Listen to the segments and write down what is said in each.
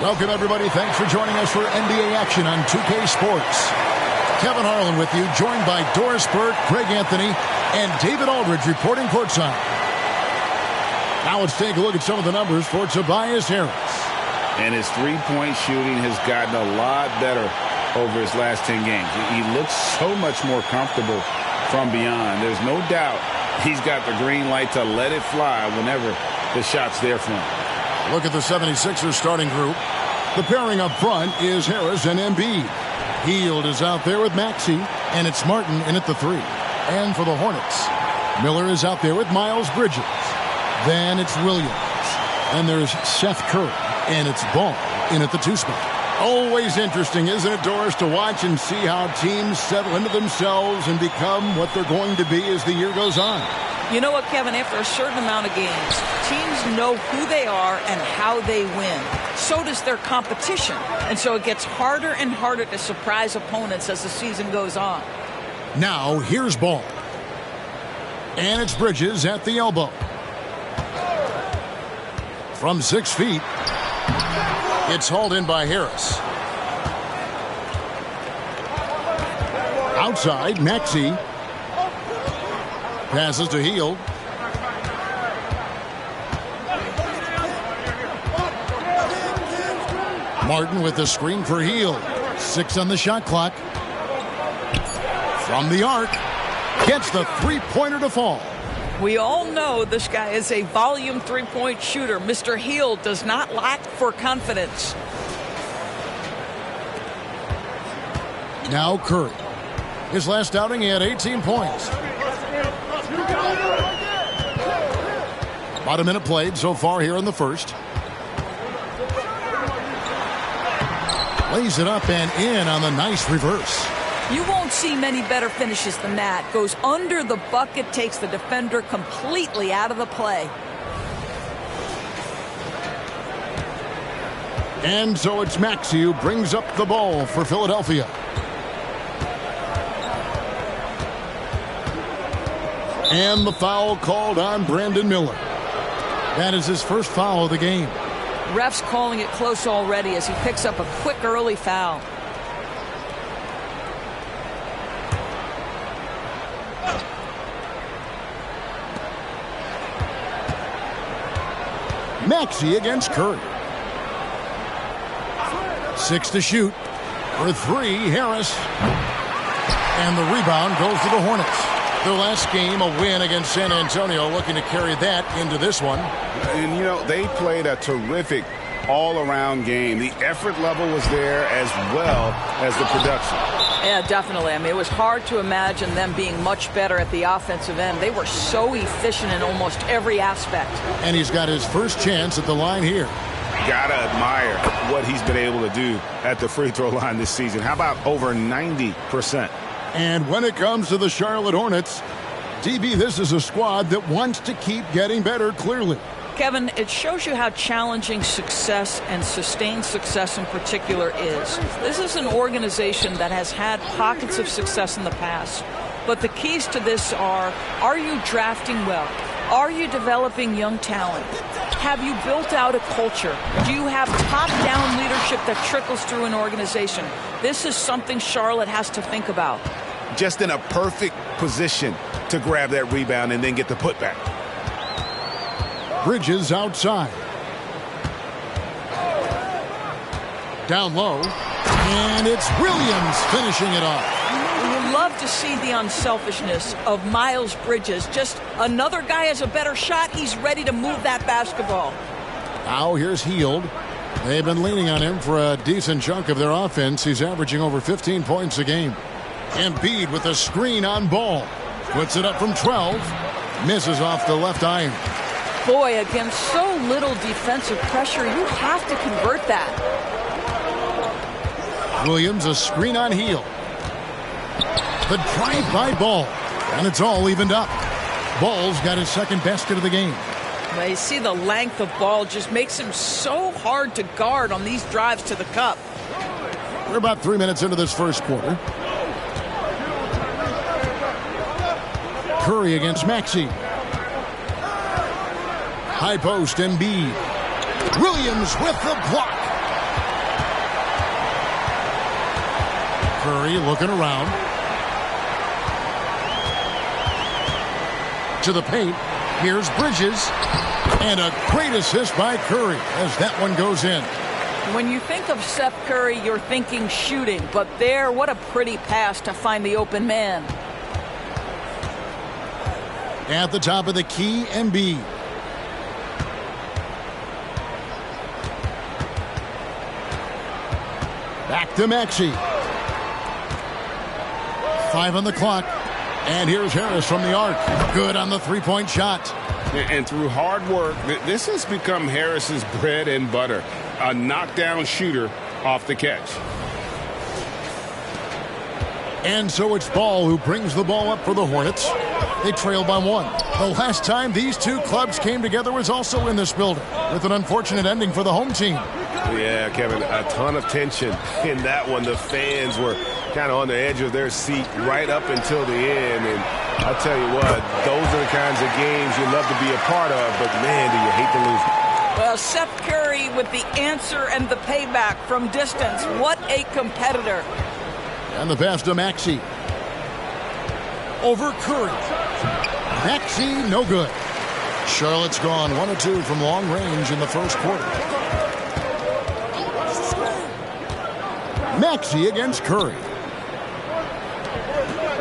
Welcome, everybody. Thanks for joining us for NBA action on 2K Sports. Kevin Harlan with you, joined by Doris Burke, Greg Anthony, and David Aldridge reporting courtside. Now let's take a look at some of the numbers for Tobias Harris. And his three-point shooting has gotten a lot better over his last 10 games. He looks so much more comfortable from beyond. There's no doubt he's got the green light to let it fly whenever the shot's there for him. Look at the 76ers starting group. The pairing up front is Harris and Embiid. Hield is out there with Maxey, and it's Martin in at the 3. And for the Hornets, Miller is out there with Miles Bridges. Then it's Williams. And there's Seth Curry, and it's Ball in at the 2 spot. Always interesting, isn't it, Doris, to watch and see how teams settle into themselves and become what they're going to be as the year goes on. You know what, Kevin? After a certain amount of games, teams know who they are and how they win. So does their competition. And so it gets harder and harder to surprise opponents as the season goes on. Now, here's Ball. And it's Bridges at the elbow. From 6 feet, it's hauled in by Harris. Outside, Maxey. Passes to Hield. Martin with the screen for Hield. 6 on the shot clock. From the arc. Gets the three-pointer to fall. We all know this guy is a volume three-point shooter. Mr. Hield does not lack for confidence. Now Curry. His last outing, he had 18 points. About a minute played so far here in the first. Lays it up and in on the nice reverse. You won't see many better finishes than that. Goes under the bucket, takes the defender completely out of the play. And so it's Maxey who brings up the ball for Philadelphia. And the foul called on Brandon Miller. That is his first foul of the game. Refs calling it close already as he picks up a quick early foul. Maxey against Curry. 6 to shoot. For 3, Harris. And the rebound goes to the Hornets. Their last game, a win against San Antonio, looking to carry that into this one. And, you know, they played a terrific all-around game. The effort level was there as well as the production. Yeah, definitely. I mean, it was hard to imagine them being much better at the offensive end. They were so efficient in almost every aspect. And he's got his first chance at the line here. Gotta admire what he's been able to do at the free throw line this season. How about over 90%? And when it comes to the Charlotte Hornets, DB, this is a squad that wants to keep getting better, clearly. Kevin, it shows you how challenging success and sustained success in particular is. This is an organization that has had pockets of success in the past. But the keys to this are you drafting well? Are you developing young talent? Have you built out a culture? Do you have top-down leadership that trickles through an organization? This is something Charlotte has to think about. Just in a perfect position to grab that rebound and then get the putback. Bridges outside. Down low. And it's Williams finishing it off. We would love to see the unselfishness of Miles Bridges. Just another guy has a better shot. He's ready to move that basketball. Now here's Hield. They've been leaning on him for a decent chunk of their offense. He's averaging over 15 points a game. Embiid with a screen on Ball. Puts it up from 12. Misses off the left iron. Boy, against so little defensive pressure, you have to convert that. Williams, a screen on Hield. The drive by Ball. And it's all evened up. Ball's got his second basket of the game. Well, you see the length of Ball just makes him so hard to guard on these drives to the cup. We're about 3 minutes into this first quarter. Curry against Maxey. High post, Embiid. Williams with the block. Curry looking around. To the paint. Here's Bridges. And a great assist by Curry as that one goes in. When you think of Steph Curry, you're thinking shooting. But there, what a pretty pass to find the open man. At the top of the key, Embiid. Back to Maxey. 5 on the clock. And here's Harris from the arc. Good on the three-point shot. And through hard work, this has become Harris's bread and butter. A knockdown shooter off the catch. And so it's Ball who brings the ball up for the Hornets. They trail by 1. The last time these two clubs came together was also in this building, with an unfortunate ending for the home team. Yeah, Kevin, a ton of tension in that one. The fans were kind of on the edge of their seat right up until the end. And I'll tell you what, those are the kinds of games you love to be a part of, but man, do you hate to lose them. Well, Steph Curry with the answer and the payback from distance. What a competitor. And the pass to Maxey. Over Curry. Maxey, no good. Charlotte's gone 1 of 2 from long range in the first quarter. Maxey against Curry.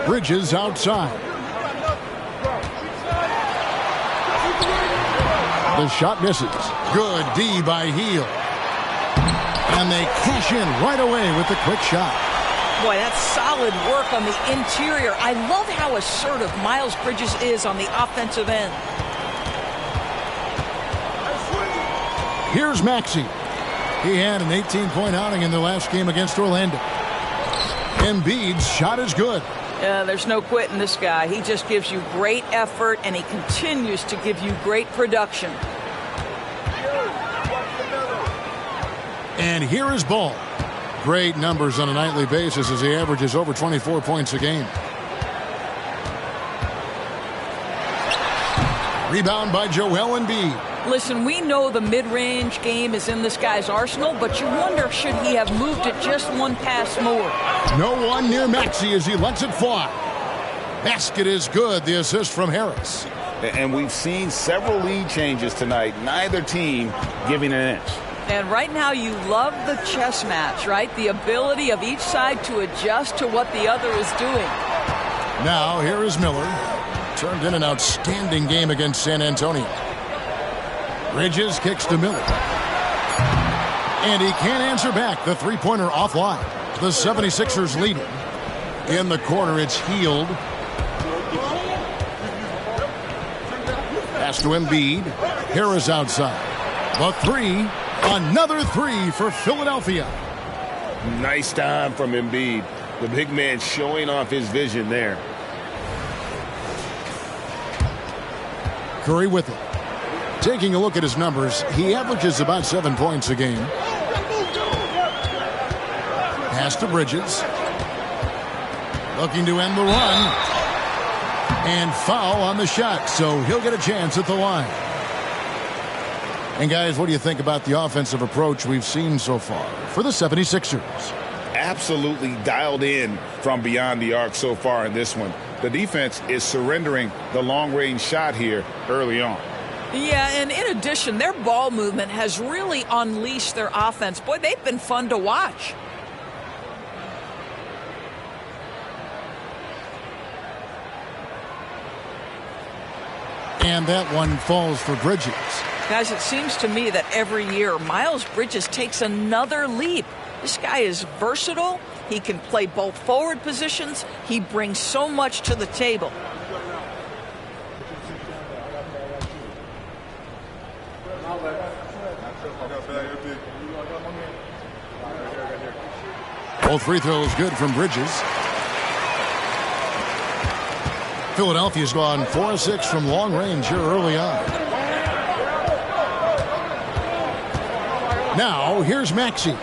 Bridges outside. The shot misses. Good D by Hield. And they cash in right away with the quick shot. Boy, that's solid work on the interior. I love how assertive Miles Bridges is on the offensive end. Here's Maxey. He had an 18-point outing in their last game against Orlando. Embiid's shot is good. There's no quitting this guy. He just gives you great effort, and he continues to give you great production. And here is Ball. Great numbers on a nightly basis as he averages over 24 points a game. Rebound by Joel Embiid. Listen, we know the mid-range game is in this guy's arsenal, but you wonder, should he have moved it just one pass more? No one near Maxey as he lets it fly. Basket is good. The assist from Harris. And we've seen several lead changes tonight. Neither team giving an inch. And right now you love the chess match, right? The ability of each side to adjust to what the other is doing. Now here is Miller. Turned in an outstanding game against San Antonio. Bridges kicks to Miller. And he can't answer back. The three-pointer offline. The 76ers lead. In the corner, it's Hield. Pass to Embiid. Harris outside. The three. Another three for Philadelphia. Nice time from Embiid. The big man showing off his vision there. Curry with it. Taking a look at his numbers, he averages about 7 points a game. Pass to Bridges. Looking to end the run. And foul on the shot, so he'll get a chance at the line. And guys, what do you think about the offensive approach we've seen so far for the 76ers? Absolutely dialed in from beyond the arc so far in this one. The defense is surrendering the long-range shot here early on. Yeah, and in addition, their ball movement has really unleashed their offense. Boy, they've been fun to watch. And that one falls for Bridges. Guys, it seems to me that every year Miles Bridges takes another leap. This guy is versatile. He can play both forward positions. He brings so much to the table. Both free throws good from Bridges. Philadelphia's gone 4 of 6 from long range here early on. Now, here's Maxey.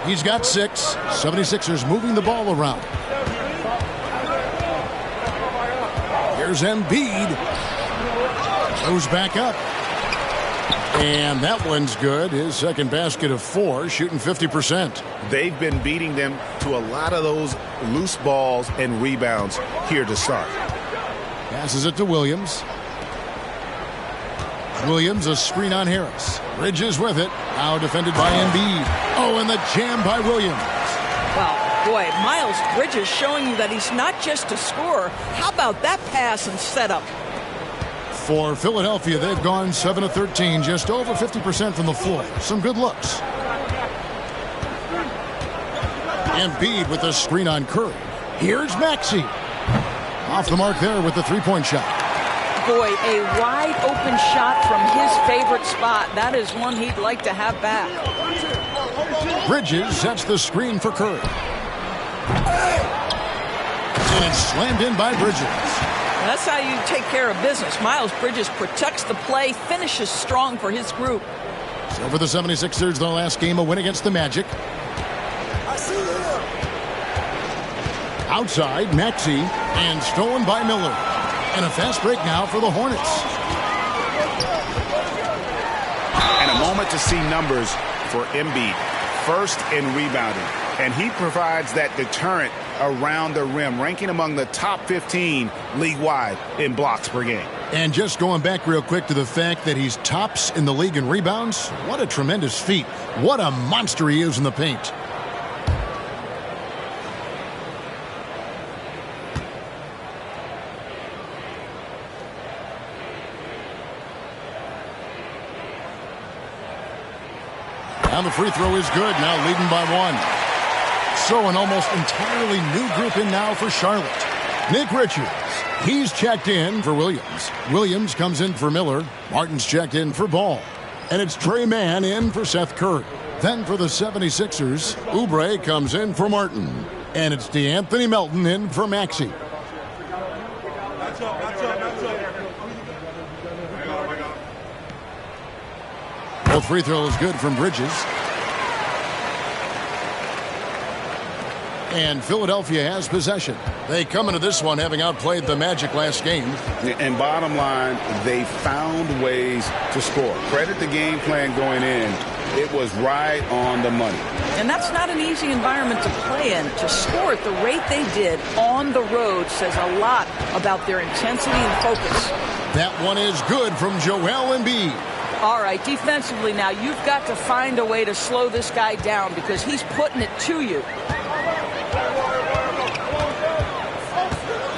He's got 6. 76ers moving the ball around. Here's Embiid. Goes back up. And that one's good. His second basket of 4, shooting 50%. They've been beating them to a lot of those loose balls and rebounds here to start. Passes it to Williams. Williams, a screen on Harris. Bridges with it. Now defended by Embiid. Oh, and the jam by Williams. Wow, boy, Miles Bridges showing you that he's not just a scorer. How about that pass and setup? For Philadelphia, they've gone 7 of 13, just over 50% from the floor. Some good looks. Embiid with a screen on Curry. Here's Maxey. Off the mark there with the three-point shot. Boy, a wide open shot from his favorite spot. That is one he'd like to have back. Bridges sets the screen for Curry. And it's slammed in by Bridges. That's how you take care of business. Miles Bridges protects the play, finishes strong for his group. So for the 76ers, their last game, a win against the Magic. Outside, Maxey, and stolen by Miller. And a fast break now for the Hornets. And a moment to see numbers for Embiid. First in rebounding. And he provides that deterrent around the rim, ranking among the top 15 league-wide in blocks per game. And just going back real quick to the fact that he's tops in the league in rebounds, what a tremendous feat. What a monster he is in the paint. Now the free throw is good, now leading by 1. So an almost entirely new group in now for Charlotte. Nick Richards, he's checked in for Williams. Williams comes in for Miller. Martin's checked in for Ball. And it's Trey Mann in for Seth Curry. Then for the 76ers, Oubre comes in for Martin. And it's DeAnthony Melton in for Maxey. Both free throws good from Bridges. And Philadelphia has possession. They come into this one having outplayed the Magic last game. And bottom line, they found ways to score. Credit the game plan going in. It was right on the money. And that's not an easy environment to play in. To score at the rate they did on the road says a lot about their intensity and focus. That one is good from Joel Embiid. All right, defensively now, you've got to find a way to slow this guy down because he's putting it to you.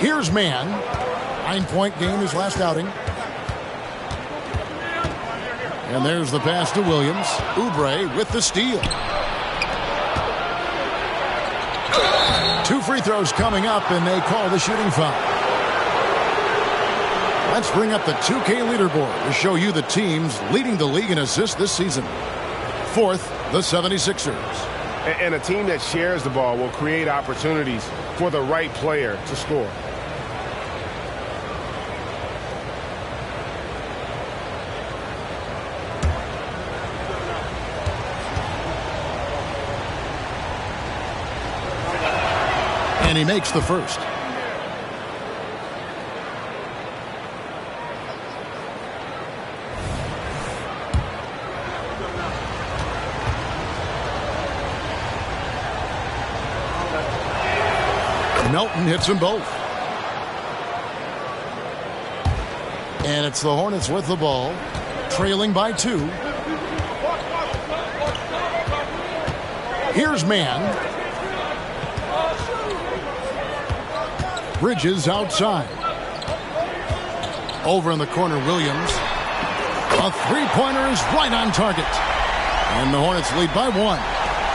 Here's Mann. 9-point game his last outing. And there's the pass to Williams. Oubre with the steal. 2 free throws coming up, and they call the shooting foul. Let's bring up the 2K leaderboard to show you the teams leading the league in assists this season. 4th, the 76ers. And a team that shares the ball will create opportunities for the right player to score. And he makes the first. Melton hits them both. And it's the Hornets with the ball, trailing by 2. Here's Mann. Bridges outside. Over in the corner, Williams. A three-pointer is right on target. And the Hornets lead by 1.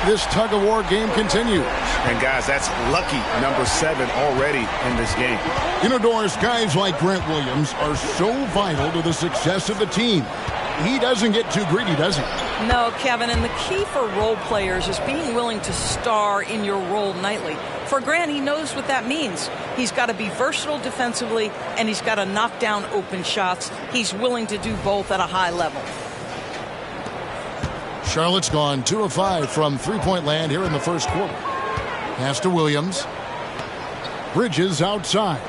This tug-of-war game continues. And, guys, that's lucky number 7 already in this game. You know, Doris, guys like Grant Williams are so vital to the success of the team. He doesn't get too greedy, does he? No, Kevin, and the key for role players is being willing to star in your role nightly. For Grant, he knows what that means. He's got to be versatile defensively, and he's got to knock down open shots. He's willing to do both at a high level. Charlotte's gone 2 of 5 from three-point land here in the first quarter. Pass to Williams. Bridges outside.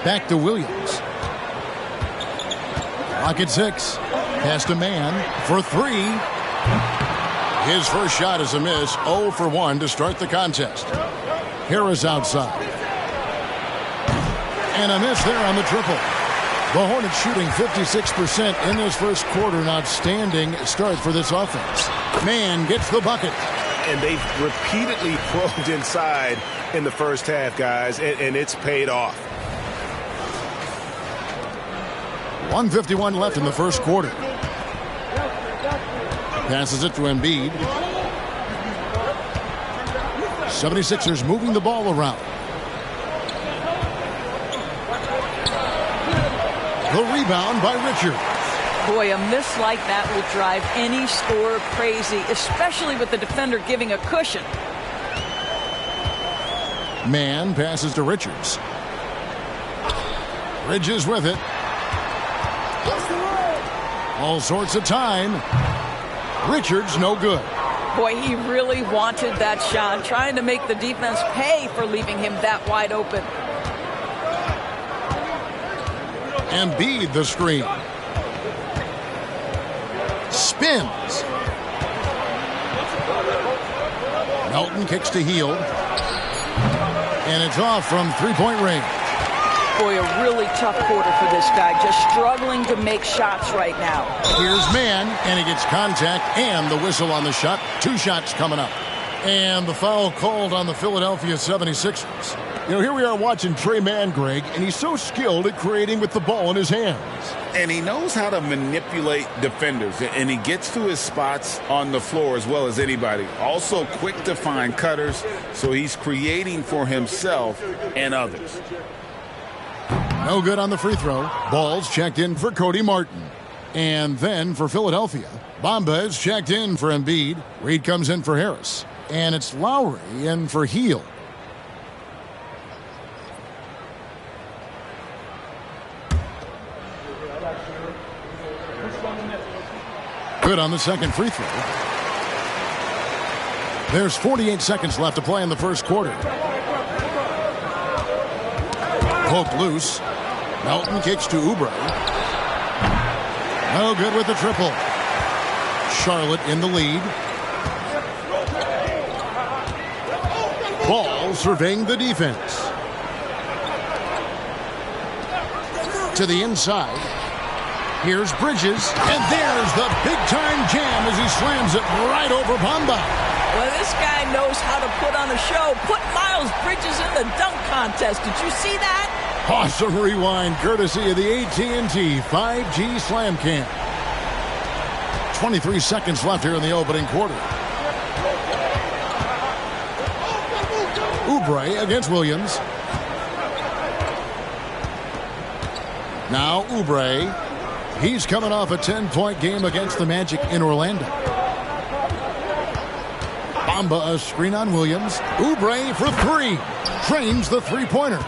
Back to Williams. Clock at 6. Pass to man for 3. His first shot is a miss. 0 for 1 to start the contest. Harris outside. And a miss there on the triple. The Hornets shooting 56% in this first quarter. An outstanding start for this offense. Man gets the bucket. And they've repeatedly probed inside in the first half, guys, and it's paid off. 1:51 left in the first quarter. Passes it to Embiid. 76ers moving the ball around. The rebound by Richard. Boy, a miss like that will drive any scorer crazy, especially with the defender giving a cushion. Man passes to Richards. Bridges with it. All sorts of time. Richards no good. Boy, he really wanted that shot, trying to make the defense pay for leaving him that wide open. Embiid the screen. Spins. Melton kicks to Hield. And it's off from three-point range. Boy, a really tough quarter for this guy. Just struggling to make shots right now. Here's man, and he gets contact and the whistle on the shot. 2 shots coming up. And the foul called on the Philadelphia 76ers. You know, here we are watching Trey Mann, Greg, and he's so skilled at creating with the ball in his hands. And he knows how to manipulate defenders, and he gets to his spots on the floor as well as anybody. Also quick to find cutters, so he's creating for himself and others. No good on the free throw. Ball's checked in for Cody Martin. And then for Philadelphia, Bamba is checked in for Embiid. Reed comes in for Harris. And it's Lowry in for Hield. Good on the second free throw. There's 48 seconds left to play in the first quarter. Poke loose. Melton kicks to Oubre. No good with the triple. Charlotte in the lead. Ball surveying the defense. To the inside. Here's Bridges, and there's the big-time jam as he slams it right over Bamba. Well, this guy knows how to put on a show. Put Miles Bridges in the dunk contest. Did you see that? Awesome rewind, courtesy of the AT&T 5G Slam Cam. 23 seconds left here in the opening quarter. Oubre against Williams. Now Oubre. He's coming off a 10-point game against the Magic in Orlando. Bamba a screen on Williams. Oubre for 3. Trains the three-pointer.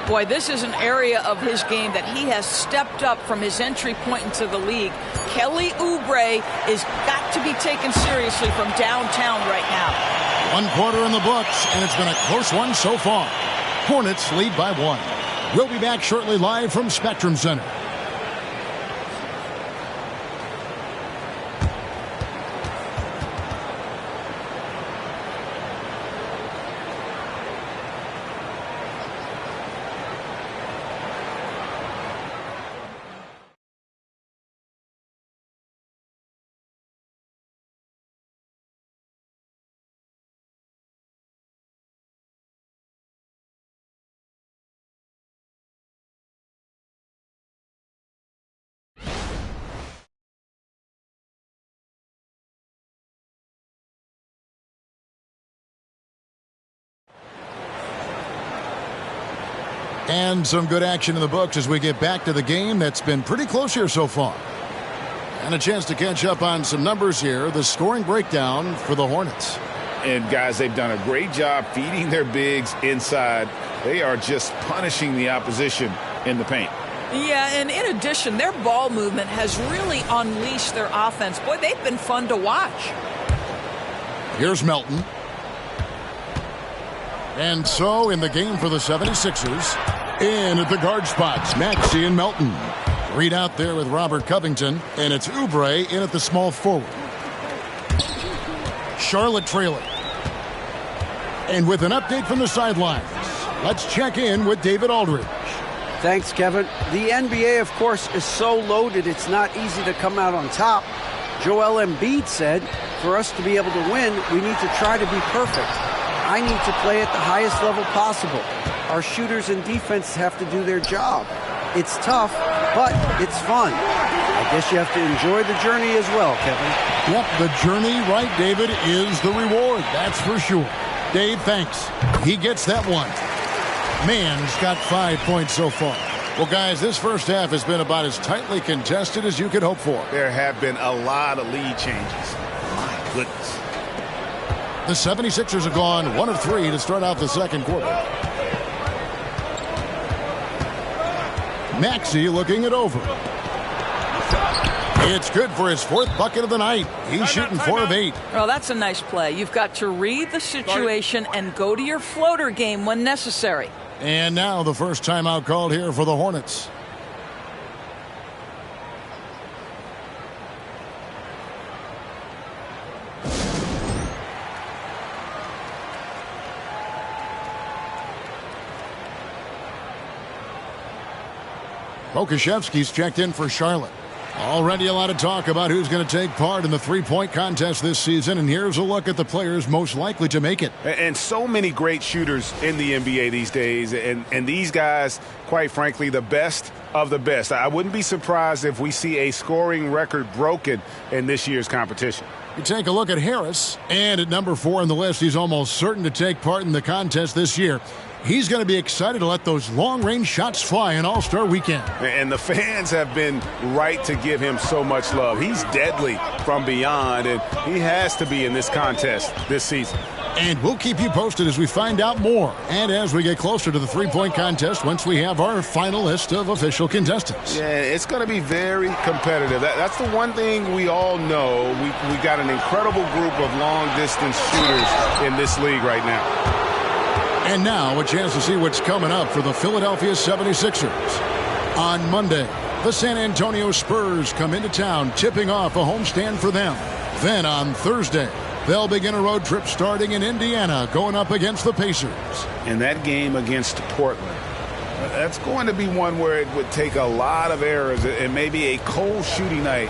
Boy, this is an area of his game that he has stepped up from his entry point into the league. Kelly Oubre is got to be taken seriously from downtown right now. 1 quarter in the books, and it's been a close one so far. Hornets lead by 1. We'll be back shortly live from Spectrum Center. And some good action in the books as we get back to the game that's been pretty close here so far. And a chance to catch up on some numbers here. The scoring breakdown for the Hornets. And, guys, they've done a great job feeding their bigs inside. They are just punishing the opposition in the paint. Yeah, and in addition, their ball movement has really unleashed their offense. Boy, they've been fun to watch. Here's Melton. And so in the game for the 76ers, In at the guard spots, Maxey and Melton. Reed out there with Robert Covington, and it's Oubre in at the small forward. Charlotte trailing. And with an update from the sidelines, let's check in with David Aldridge. Thanks, Kevin. The NBA, of course, is so loaded it's not easy to come out on top. Joel Embiid said, for us to be able to win, we need to try to be perfect. I need to play at the highest level possible. Our shooters and defense have to do their job. It's tough, but it's fun. I guess you have to enjoy the journey as well, Kevin. Yep, the journey, right, David, is the reward. That's for sure. Dave, thanks. He gets that one. Mann's got 5 points so far. Well, guys, this first half has been about as tightly contested as you could hope for. There have been a lot of lead changes. My goodness. The 76ers have gone 1 of 3 to start out the second quarter. Maxey looking it over. It's good for his 4th bucket of the night. He's shooting 4 of 8. Well, that's a nice play. You've got to read the situation and go to your floater game when necessary. And now the first timeout called here for the Hornets. Pokusevski's checked in for Charlotte. Already a lot of talk about who's going to take part in the three-point contest this season, and here's a look at the players most likely to make it. And so many great shooters in the NBA these days, and these guys, quite frankly, the best of the best. I wouldn't be surprised if we see a scoring record broken in this year's competition. You take a look at Harris, and at number 4 on the list, he's almost certain to take part in the contest this year. He's going to be excited to let those long-range shots fly in All-Star Weekend. And the fans have been right to give him so much love. He's deadly from beyond, and he has to be in this contest this season. And we'll keep you posted as we find out more and as we get closer to the three-point contest once we have our final list of official contestants. Yeah, it's going to be very competitive. That's the one thing we all know. We got an incredible group of long-distance shooters in this league right now. And now a chance to see what's coming up for the Philadelphia 76ers. On Monday, the San Antonio Spurs come into town, tipping off a homestand for them. Then on Thursday, they'll begin a road trip starting in Indiana, going up against the Pacers. And that game against Portland, that's going to be one where it would take a lot of errors and maybe a cold shooting night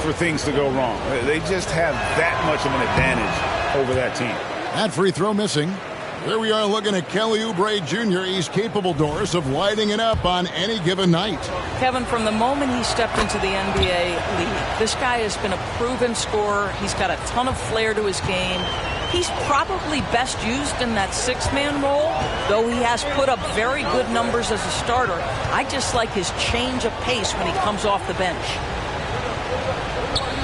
for things to go wrong. They just have that much of an advantage over that team. That free throw missing. Here we are looking at Kelly Oubre Jr. He's capable, Doris, of lighting it up on any given night. Kevin, from the moment he stepped into the NBA league, this guy has been a proven scorer. He's got a ton of flair to his game. He's probably best used in that 6-man role, though he has put up very good numbers as a starter. I just like his change of pace when he comes off the bench.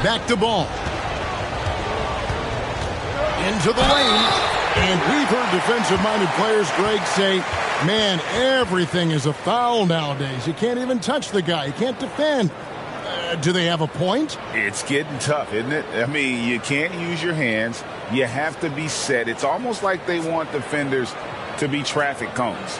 Back to ball. Into the lane. And we've heard defensive-minded players, Greg, say, man, everything is a foul nowadays. You can't even touch the guy. You can't defend. Do they have a point? It's getting tough, isn't it? I mean, you can't use your hands. You have to be set. It's almost like they want defenders to be traffic cones.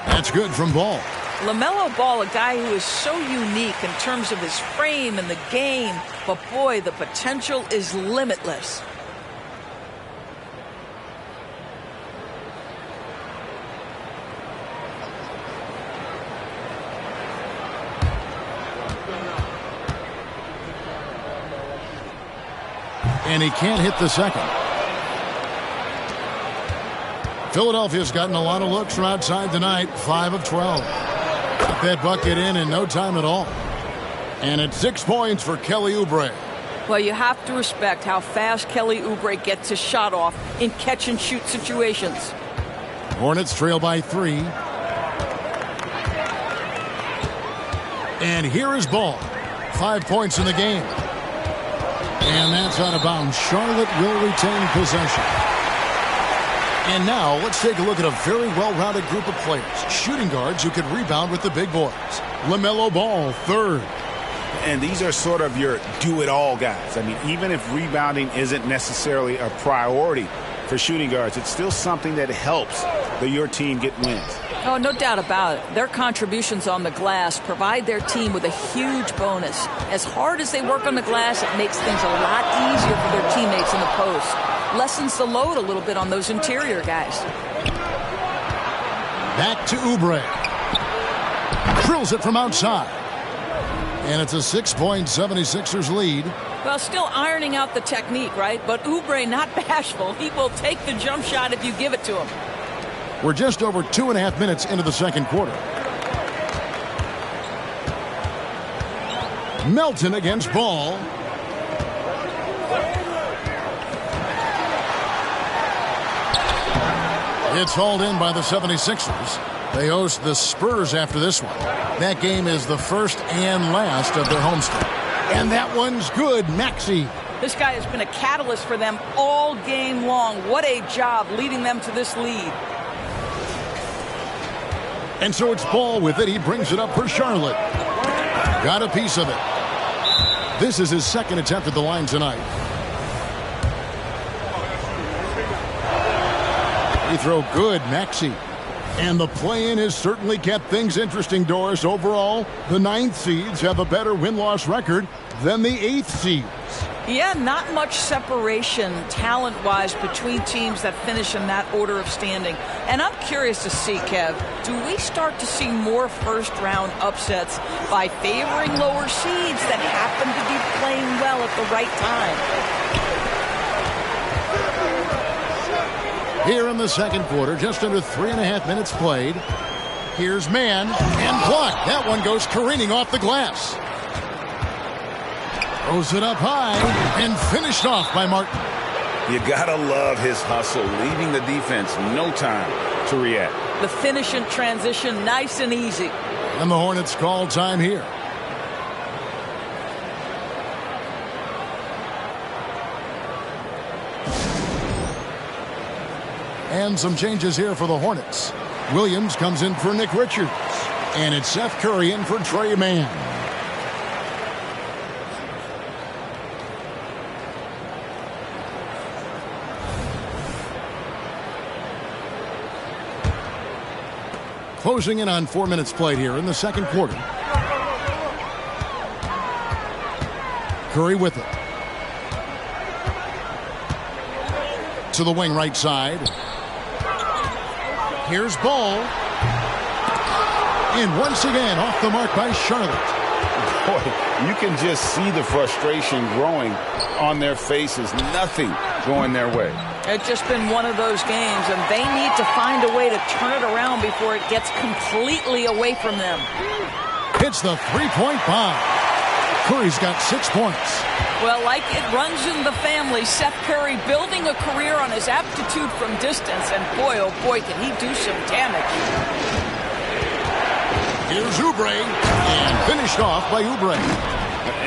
That's good from Ball. LaMelo Ball, a guy who is so unique in terms of his frame and the game, but boy, the potential is limitless. And he can't hit the second. Philadelphia's gotten a lot of looks from outside tonight, 5 of 12. Got that bucket in no time at all. And it's 6 points for Kelly Oubre. Well, you have to respect how fast Kelly Oubre gets his shot off in catch-and-shoot situations. Hornets trail by 3. And here is Ball. 5 points in the game. And that's out of bounds. Charlotte will retain possession. And now let's take a look at a very well-rounded group of players. Shooting guards who could rebound with the big boys. LaMelo Ball, third. And these are sort of your do-it-all guys. I mean, even if rebounding isn't necessarily a priority for shooting guards, it's still something that helps your team get wins. Oh, no doubt about it. Their contributions on the glass provide their team with a huge bonus. As hard as they work on the glass, it makes things a lot easier for their teammates in the post. Lessens the load a little bit on those interior guys. Back to Oubre. Drills it from outside. And it's a 6-point 76ers lead. Well, still ironing out the technique, right? But Oubre not bashful. He will take the jump shot if you give it to him. We're just over 2.5 minutes into the second quarter. Melton against Ball. It's hauled in by the 76ers. They host the Spurs after this one. That game is the first and last of their homestand. And that one's good. Maxey. This guy has been a catalyst for them all game long. What a job leading them to this lead. And so it's Ball with it. He brings it up for Charlotte. Got a piece of it. This is his second attempt at the line tonight. He throw good, Maxey. And the play-in has certainly kept things interesting, Doris. Overall, the 9th seeds have a better win-loss record than the 8th seeds. Yeah, not much separation talent-wise between teams that finish in that order of standing. And I'm curious to see, Kev, do we start to see more first-round upsets by favoring lower seeds that happen to be playing well at the right time? Here in the second quarter, just under 3.5 minutes played. Here's Mann, and blocked. That one goes careening off the glass. Throws it up high, and finished off by Martin. You gotta love his hustle, leaving the defense no time to react. The finish and transition, nice and easy. And the Hornets call time here. And some changes here for the Hornets. Williams comes in for Nick Richards. And it's Seth Curry in for Trey Mann. Closing in on 4 minutes played here in the second quarter. Curry with it. To the wing right side. Here's Ball. And once again, off the mark by Charlotte. Boy, you can just see the frustration growing on their faces. Nothing going their way. It's just been one of those games, and they need to find a way to turn it around before it gets completely away from them. Hits the three-point bomb. Curry's got 6 points. Well, like it runs in the family, Seth Curry building a career on his aptitude from distance, and boy, oh boy, can he do some damage. Here's Oubre, and finished off by Oubre.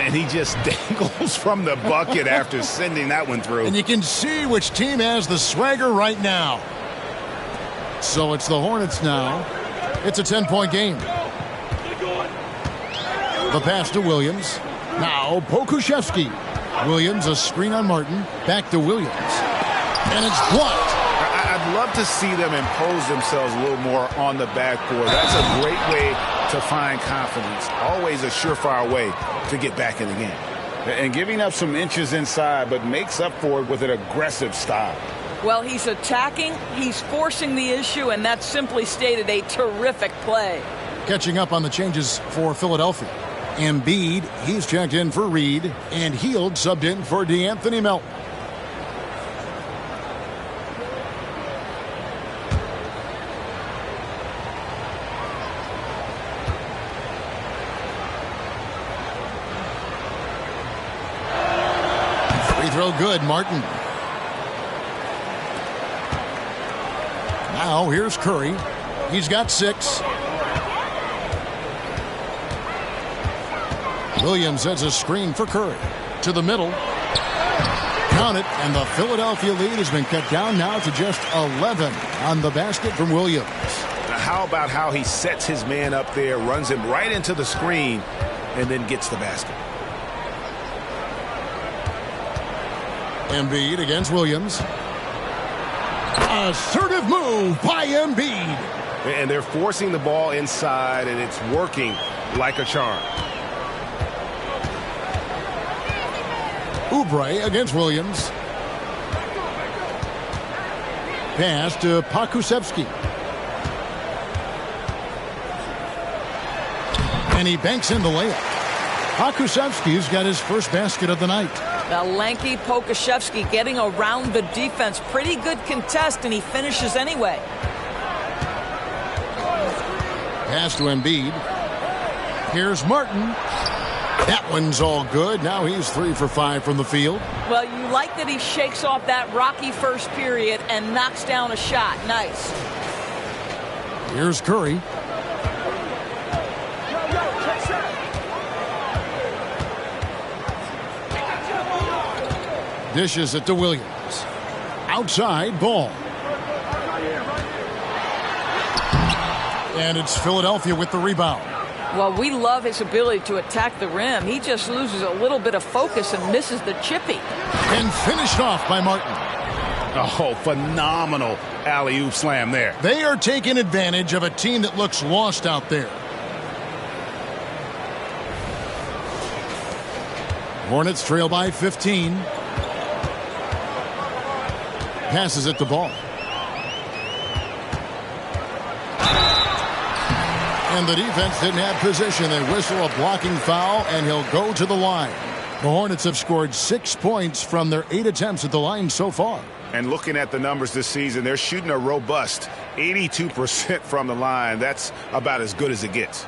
And he just dangles from the bucket after sending that one through. And you can see which team has the swagger right now. So it's the Hornets now. It's a 10-point game. The pass to Williams. Now Pokuševski. Williams, a screen on Martin. Back to Williams. And it's blocked. I'd love to see them impose themselves a little more on the backboard. That's a great way to find confidence. Always a surefire way to get back in the game. And giving up some inches inside, but makes up for it with an aggressive style. Well, he's attacking, he's forcing the issue, and that's simply stated a terrific play. Catching up on the changes for Philadelphia. Embiid, he's checked in for Reed, and Hield subbed in for DeAnthony Melton. Free throw good, Martin. Now here's Curry. He's got 6. Williams sets a screen for Curry. To the middle. Count it, and the Philadelphia lead has been cut down now to just 11 on the basket from Williams. Now how about how he sets his man up there, runs him right into the screen, and then gets the basket. Embiid against Williams. Assertive move by Embiid. And they're forcing the ball inside, and it's working like a charm. Oubre against Williams. Pass to Pokusevski. And he banks in the layup. Pokusevski's got his first basket of the night. The lanky Pokusevski getting around the defense. Pretty good contest, and he finishes anyway. Pass to Embiid. Here's Martin. That one's all good. Now he's 3 for 5 from the field. Well, you like that he shakes off that rocky first period and knocks down a shot. Nice. Here's Curry. Dishes it to Williams. Outside ball. And it's Philadelphia with the rebound. Well, we love his ability to attack the rim. He just loses a little bit of focus and misses the chippy. And finished off by Martin. Oh, phenomenal alley-oop slam there. They are taking advantage of a team that looks lost out there. Hornets trail by 15. Passes it to Ball. And the defense didn't have position. They whistle a blocking foul, and he'll go to the line. The Hornets have scored 6 points from their 8 attempts at the line so far. And looking at the numbers this season, they're shooting a robust 82% from the line. That's about as good as it gets.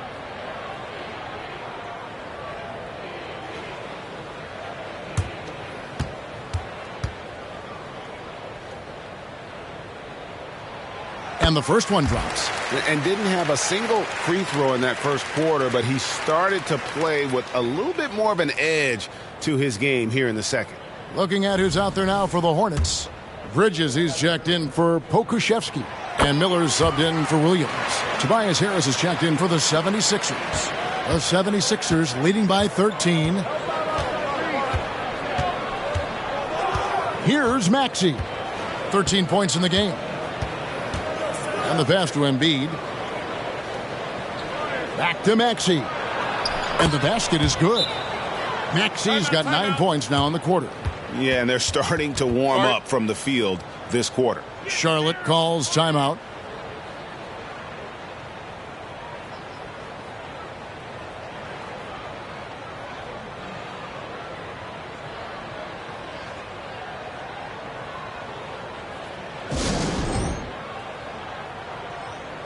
And the first one drops. And didn't have a single free throw in that first quarter, but he started to play with a little bit more of an edge to his game here in the second. Looking at who's out there now for the Hornets. Bridges, he's checked in for Pokusevski. And Miller's subbed in for Williams. Tobias Harris is checked in for the 76ers. The 76ers leading by 13. Here's Maxey. 13 points in the game. And the pass to Embiid. Back to Maxey. And the basket is good. Maxey's got 9 points now in the quarter. Yeah, and they're starting to warm up from the field this quarter. Charlotte calls timeout.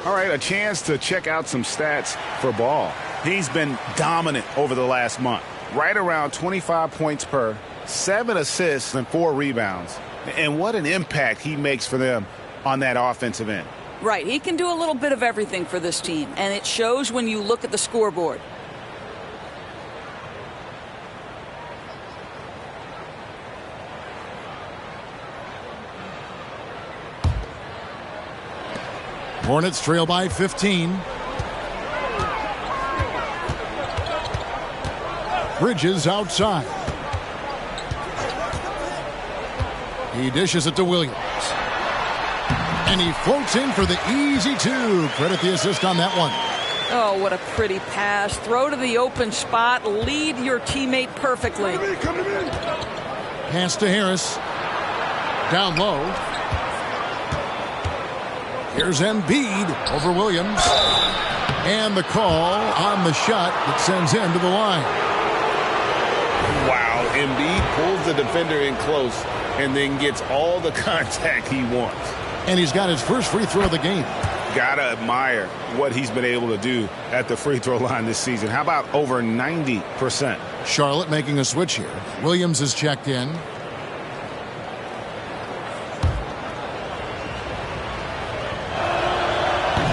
All right, a chance to check out some stats for Ball. He's been dominant over the last month. Right around 25 points per, 7 assists, and 4 rebounds. And what an impact he makes for them on that offensive end. Right. He can do a little bit of everything for this team, and it shows when you look at the scoreboard. Hornets trail by 15. Bridges outside. He dishes it to Williams. And he floats in for the easy 2. Credit the assist on that one. Oh, what a pretty pass. Throw to the open spot. Lead your teammate perfectly. Pass to Harris. Down low. Here's Embiid over Williams. And the call on the shot that sends him to the line. Wow, Embiid pulls the defender in close and then gets all the contact he wants. And he's got his first free throw of the game. Gotta admire what he's been able to do at the free throw line this season. How about over 90%? Charlotte making a switch here. Williams is checked in.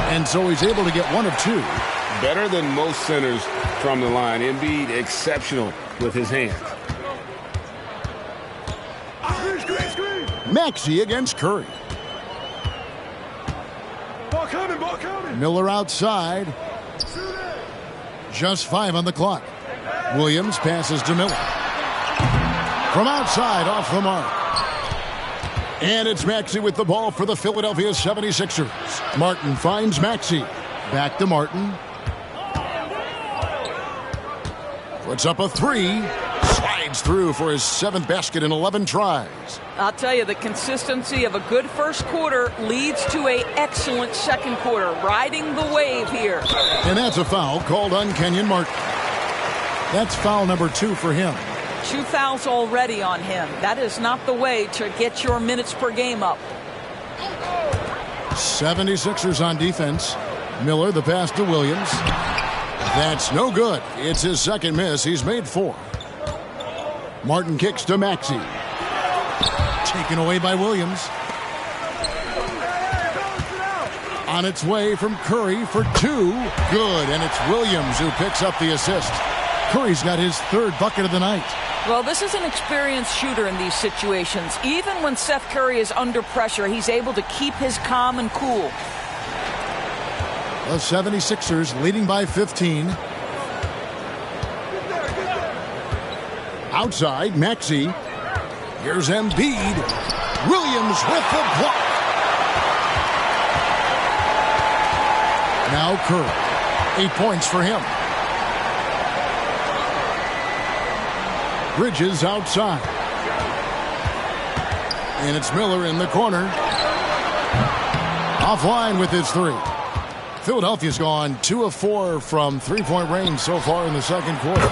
And so he's able to get 1 of 2. Better than most centers from the line. Embiid exceptional with his hands. Maxey against Curry. Ball coming, ball coming. Miller outside. Just 5 on the clock. Williams passes to Miller. From outside, off the mark. And it's Maxey with the ball for the Philadelphia 76ers. Martin finds Maxey. Back to Martin. Puts up a 3. Slides through for his 7th basket in 11 tries. I'll tell you, the consistency of a good first quarter leads to an excellent second quarter. Riding the wave here. And that's a foul called on Kenyon Martin. That's foul number 2 for him. 2 fouls already on him. That is not the way to get your minutes per game up. 76ers on defense. Miller, the pass to Williams. That's no good. It's his second miss. He's made 4. Martin kicks to Maxey. Taken away by Williams. On its way from Curry for 2. Good, and it's Williams who picks up the assist. Curry's got his 3rd bucket of the night. Well, this is an experienced shooter in these situations. Even when Seth Curry is under pressure, he's able to keep his calm and cool. The 76ers leading by 15. Outside, Maxey. Here's Embiid. Williams with the block. Now Curry. 8 points for him. Bridges outside. And it's Miller in the corner. Offline with his 3. Philadelphia's gone 2 of 4 from 3-point range so far in the second quarter.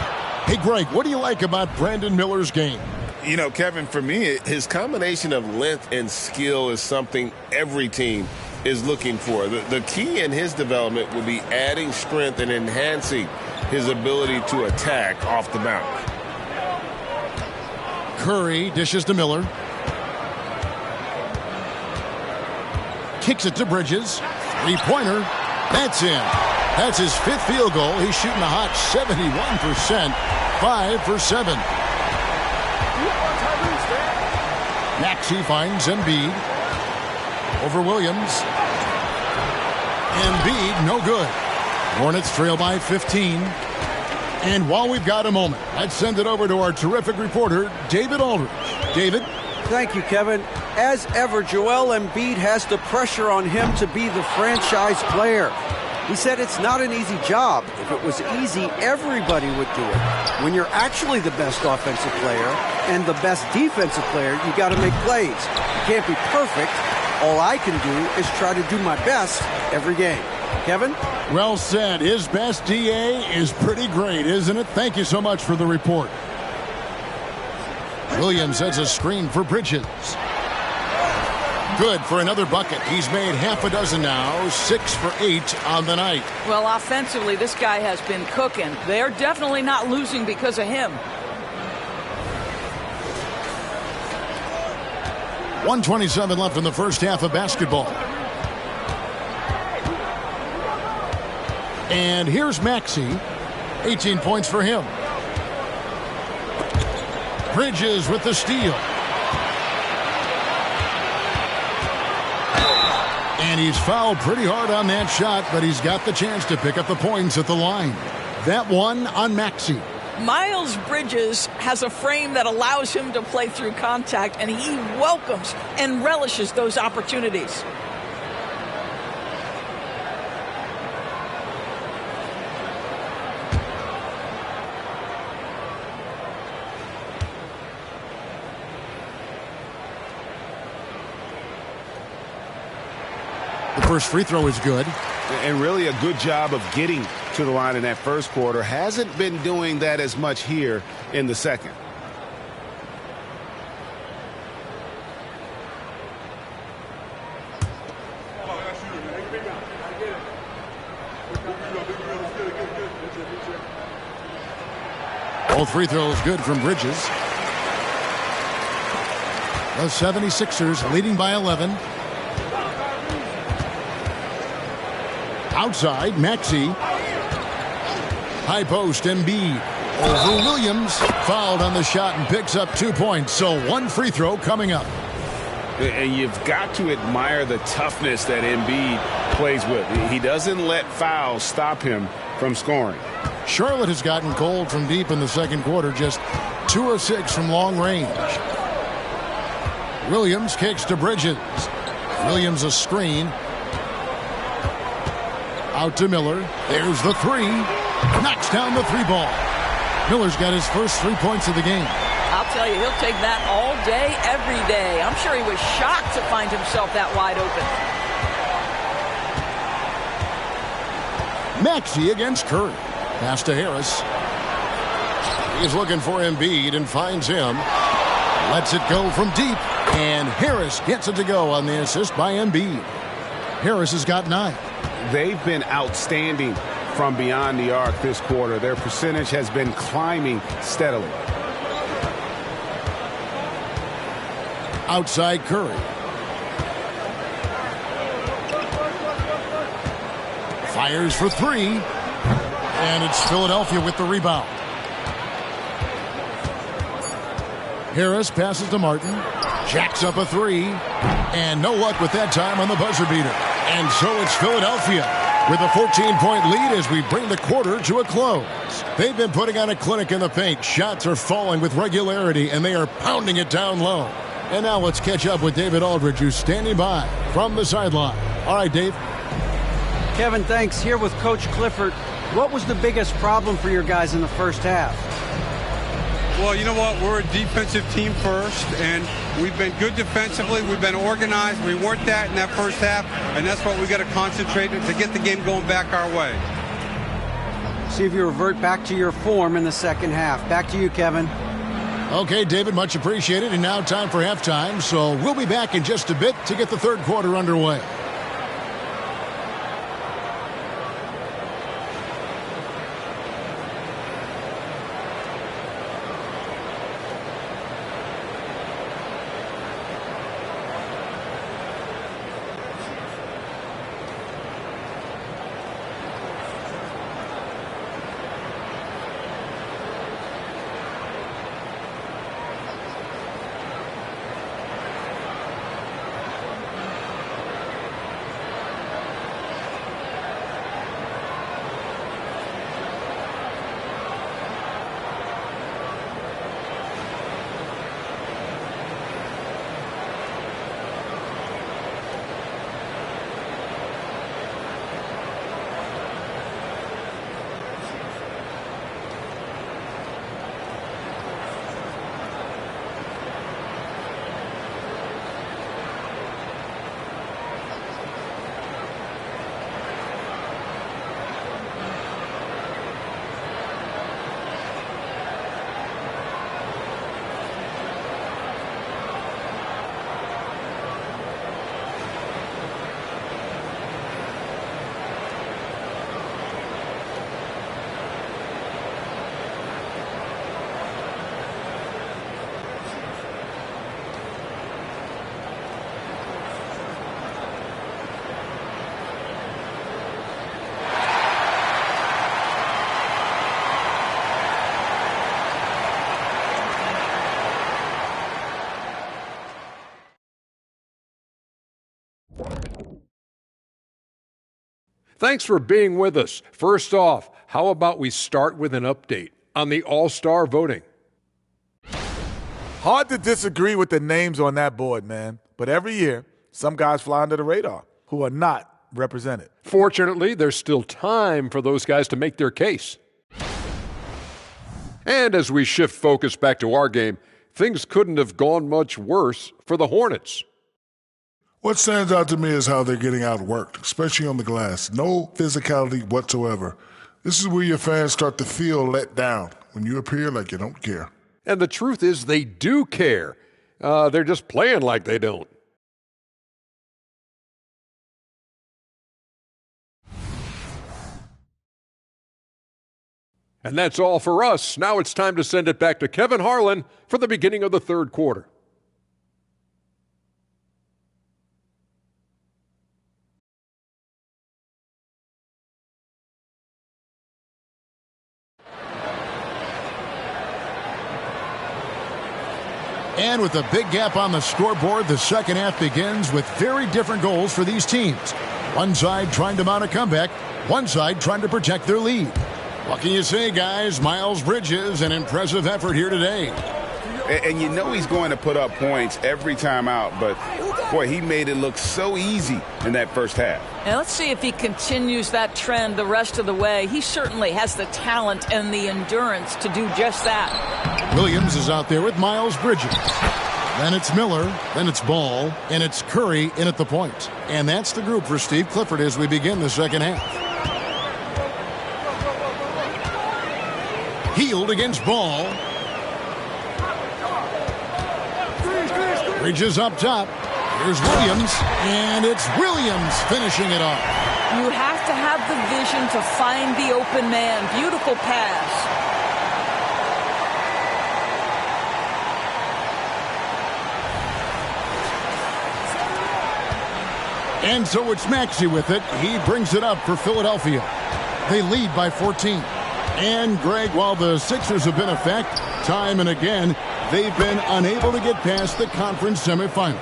Hey, Greg, what do you like about Brandon Miller's game? You know, Kevin, for me, his combination of length and skill is something every team is looking for. The key in his development will be adding strength and enhancing his ability to attack off the bounce. Curry dishes to Miller. Kicks it to Bridges. 3-pointer. That's in. That's his 5th field goal. He's shooting a hot 71%. 5 for 7. Maxey finds Embiid. Over Williams. Embiid, no good. Hornets trail by 15. And while we've got a moment, let's send it over to our terrific reporter, David Aldridge. David? Thank you, Kevin. As ever, Joel Embiid has the pressure on him to be the franchise player. He said it's not an easy job. If it was easy, everybody would do it. When you're actually the best offensive player and the best defensive player, you got to make plays. You can't be perfect. All I can do is try to do my best every game. Kevin? Well said. His best DA is pretty great, isn't it? Thank you so much for the report. Williams sets a screen for Bridges. Good for another bucket. He's made half a dozen now, 6 for 8 on the night. Well, offensively, this guy has been cooking. They're definitely not losing because of him. 1:27 left in the first half of basketball. And here's Maxey. 18 points for him. Bridges with the steal. And he's fouled pretty hard on that shot, but he's got the chance to pick up the points at the line. That one on Maxey. Miles Bridges has a frame that allows him to play through contact, and he welcomes and relishes those opportunities. The first free throw is good. And really a good job of getting to the line in that first quarter. Hasn't been doing that as much here in the second. Both free throws good from Bridges. The 76ers leading by 11. Outside, Maxey. High post, Embiid. Over Williams. Fouled on the shot and picks up 2 points. So one free throw coming up. And you've got to admire the toughness that Embiid plays with. He doesn't let fouls stop him from scoring. Charlotte has gotten cold from deep in the second quarter, just 2 of 6 from long range. Williams kicks to Bridges. Williams a screen. Out to Miller. There's the three. Knocks down the 3 ball. Miller's got his first 3 points of the game. I'll tell you, he'll take that all day, every day. I'm sure he was shocked to find himself that wide open. Maxey against Curry. Pass to Harris. He's looking for Embiid and finds him. Lets it go from deep. And Harris gets it to go on the assist by Embiid. Harris has got 9. They've been outstanding from beyond the arc this quarter. Their percentage has been climbing steadily. Outside Curry. Fires for 3. And it's Philadelphia with the rebound. Harris passes to Martin. Jacks up a 3. And no luck with that time on the buzzer beater. And so it's Philadelphia with a 14-point lead as we bring the quarter to a close. They've been putting on a clinic in the paint. Shots are falling with regularity, and they are pounding it down low. And now let's catch up with David Aldridge, who's standing by from the sideline. All right, Dave. Kevin, thanks. Here with Coach Clifford. What was the biggest problem for your guys in the first half? Well, you know what? We're a defensive team first, and we've been good defensively. We've been organized. We weren't that in that first half, and that's what we got to concentrate on to get the game going back our way. See if you revert back to your form in the second half. Back to you, Kevin. Okay, David, much appreciated. And now time for halftime, so we'll be back in just a bit to get the third quarter underway. Thanks for being with us. First off, how about we start with an update on the All-Star voting? Hard to disagree with the names on that board, man. But every year, some guys fly under the radar who are not represented. Fortunately, there's still time for those guys to make their case. And as we shift focus back to our game, things couldn't have gone much worse for the Hornets. What stands out to me is how they're getting outworked, especially on the glass. No physicality whatsoever. This is where your fans start to feel let down when you appear like you don't care. And the truth is they do care. They're just playing like they don't. And that's all for us. Now it's time to send it back to Kevin Harlan for the beginning of the third quarter. And with a big gap on the scoreboard, the second half begins with very different goals for these teams. One side trying to mount a comeback, one side trying to protect their lead. What can you say, guys? Miles Bridges, an impressive effort here today. And you know he's going to put up points every time out, but, boy, he made it look so easy in that first half. Now let's see if he continues that trend the rest of the way. He certainly has the talent and the endurance to do just that. Williams is out there with Miles Bridges. Then it's Miller, then it's Ball, and it's Curry in at the point. And that's the group for Steve Clifford as we begin the second half. Healed against Ball. Bridges up top. Here's Williams, and it's Williams finishing it off. You have to have the vision to find the open man. Beautiful pass. And so it's Maxey with it. He brings it up for Philadelphia. They lead by 14. And, Greg, while the Sixers have been a fact, time and again, they've been unable to get past the conference semifinal.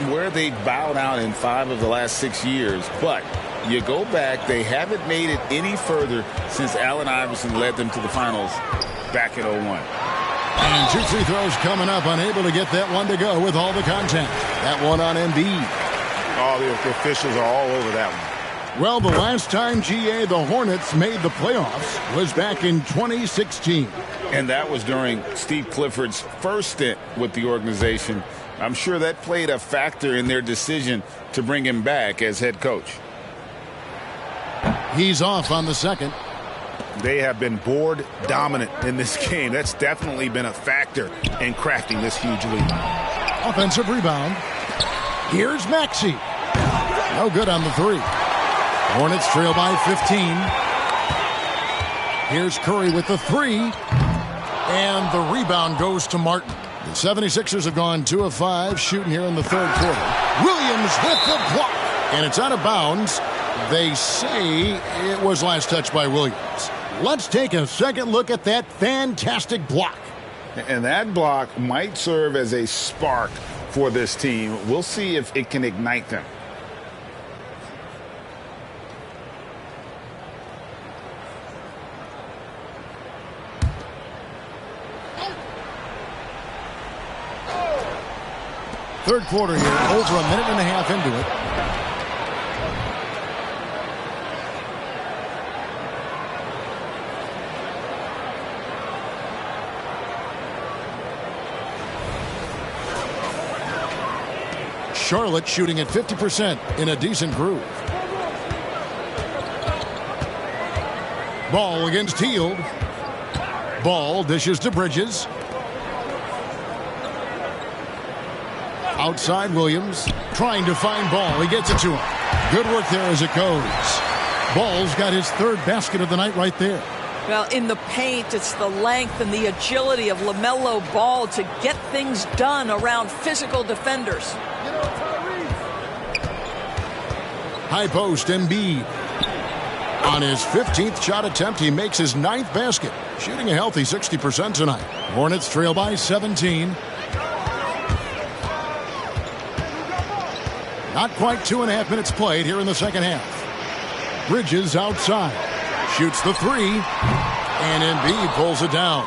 Where they bowed out in 5 of the last 6 years, but you go back, they haven't made it any further since Allen Iverson led them to the finals back in 01. And 2 free throws coming up, unable to get that one to go with all the contact. That one on Embiid. All the officials are all over that one. Well, the last time, GA, the Hornets made the playoffs was back in 2016. And that was during Steve Clifford's first stint with the organization. I'm sure that played a factor in their decision to bring him back as head coach. He's off on the second. They have been board dominant in this game. That's definitely been a factor in crafting this huge lead. Offensive rebound. Here's Maxey. No good on the three. Hornets trail by 15. Here's Curry with the three. And the rebound goes to Martin. The 76ers have gone 2 of 5 shooting here in the third quarter. Williams with the block. And it's out of bounds. They say it was last touched by Williams. Let's take a second look at that fantastic block. And that block might serve as a spark for this team. We'll see if it can ignite them. Third quarter here, over a minute and a half into it. Charlotte shooting at 50% in a decent groove. Ball against Hield. Ball dishes to Bridges. Outside Williams, trying to find Ball. He gets it to him. Good work there as it goes. Ball's got his third basket of the night right there. Well, in the paint, it's the length and the agility of LaMelo Ball to get things done around physical defenders. High post, Embiid. On his 15th shot attempt, he makes his 9th basket, shooting a healthy 60% tonight. Hornets trail by 17. Not quite 2.5 minutes played here in the second half. Bridges outside. Shoots the three. And Embiid pulls it down.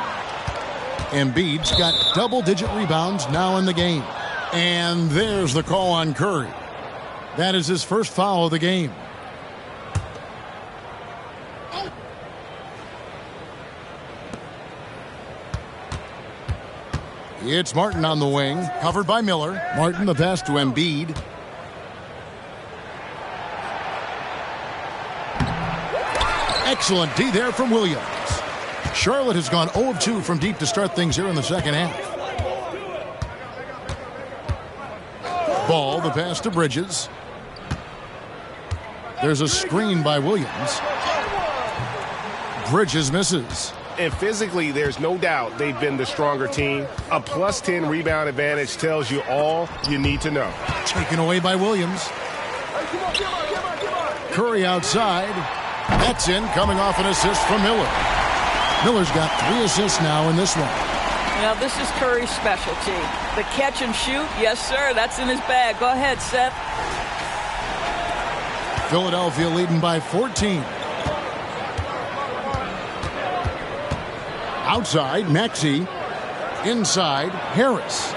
Embiid's got double-digit rebounds now in the game. And there's the call on Curry. That is his first foul of the game. It's Martin on the wing, covered by Miller. Martin the pass to Embiid. Excellent D there from Williams. Charlotte has gone 0 of 2 from deep to start things here in the second half. Ball, the pass to Bridges. There's a screen by Williams. Bridges misses. And physically, there's no doubt they've been the stronger team. A plus 10 rebound advantage tells you all you need to know. Taken away by Williams. Curry outside. That's in, coming off an assist from Miller. Miller's got 3 assists now in this one. Now, this is Curry's specialty. The catch and shoot, yes, sir, that's in his bag. Go ahead, Seth. Philadelphia leading by 14. Outside, Maxey. Inside, Harris.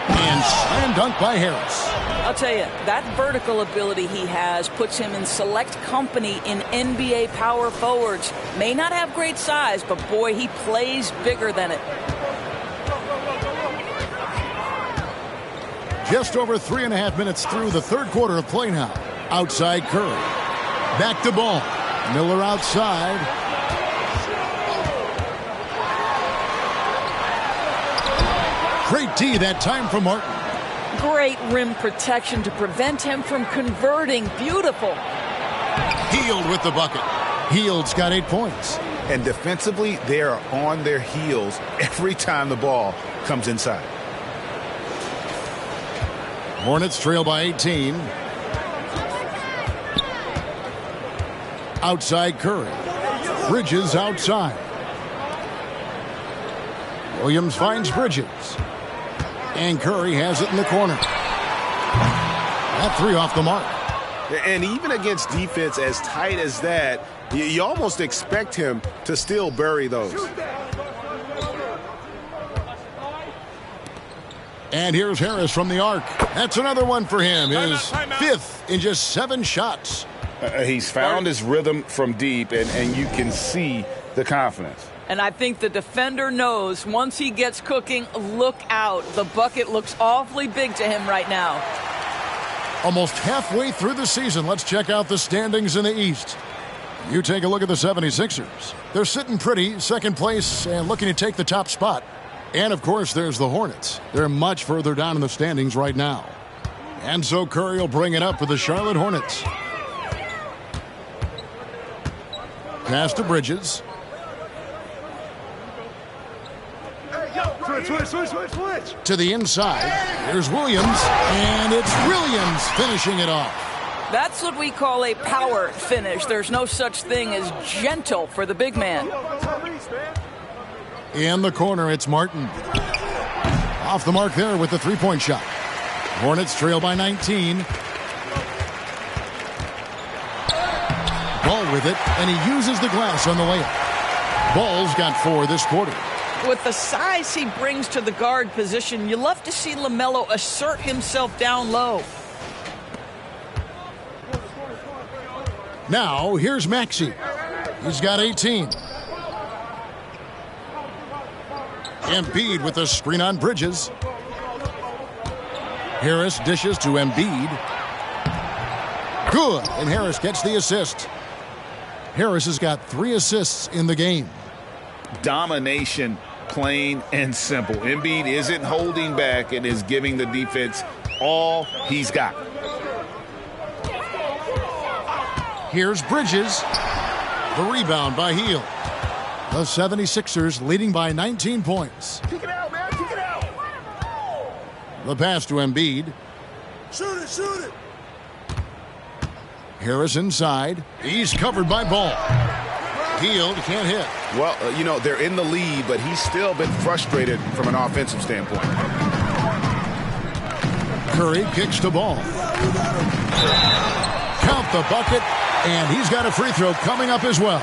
And slam dunk by Harris. I'll tell you, that vertical ability he has puts him in select company in NBA power forwards. May not have great size, but boy, he plays bigger than it. Just over 3.5 minutes through the third quarter of play now. Outside Curry. Back to Ball. Miller outside. Great D that time from Martin. Great rim protection to prevent him from converting. Beautiful. Hield with the bucket. Hield's got 8 points. And defensively, they are on their heels every time the ball comes inside. Hornets trail by 18. Outside Curry. Bridges outside. Williams finds Bridges. And Curry has it in the corner. That three off the mark. And even against defense as tight as that, you almost expect him to still bury those. And here's Harris from the arc. That's another one for him. His fifth in just 7 shots. He's found his rhythm from deep, and you can see the confidence. And I think the defender knows once he gets cooking, look out. The bucket looks awfully big to him right now. Almost halfway through the season, let's check out the standings in the East. You take a look at the 76ers. They're sitting pretty, second place, and looking to take the top spot. And, of course, there's the Hornets. They're much further down in the standings right now. And so Curry will bring it up for the Charlotte Hornets. Pass to Bridges. Switch. To the inside. Here's Williams. And it's Williams finishing it off. That's what we call a power finish. There's no such thing as gentle for the big man. In the corner, it's Martin. Off the mark there with the three-point shot. Hornets trail by 19. Ball with it, and he uses the glass on the layup. Ball's got 4 this quarter. With the size he brings to the guard position, you love to see LaMelo assert himself down low. Now, here's Maxey. He's got 18. Embiid with a screen on Bridges. Harris dishes to Embiid. Good, and Harris gets the assist. Harris has got 3 assists in the game. Domination, plain and simple. Embiid isn't holding back and is giving the defense all he's got. Here's Bridges. The rebound by Hield. The 76ers leading by 19 points. Kick it out, man. Kick it out. The pass to Embiid. Shoot it. Harris inside. He's covered by Ball. Hield can't hit. Well, they're in the lead, but he's still been frustrated from an offensive standpoint. Curry kicks the Ball. Count the bucket, and he's got a free throw coming up as well.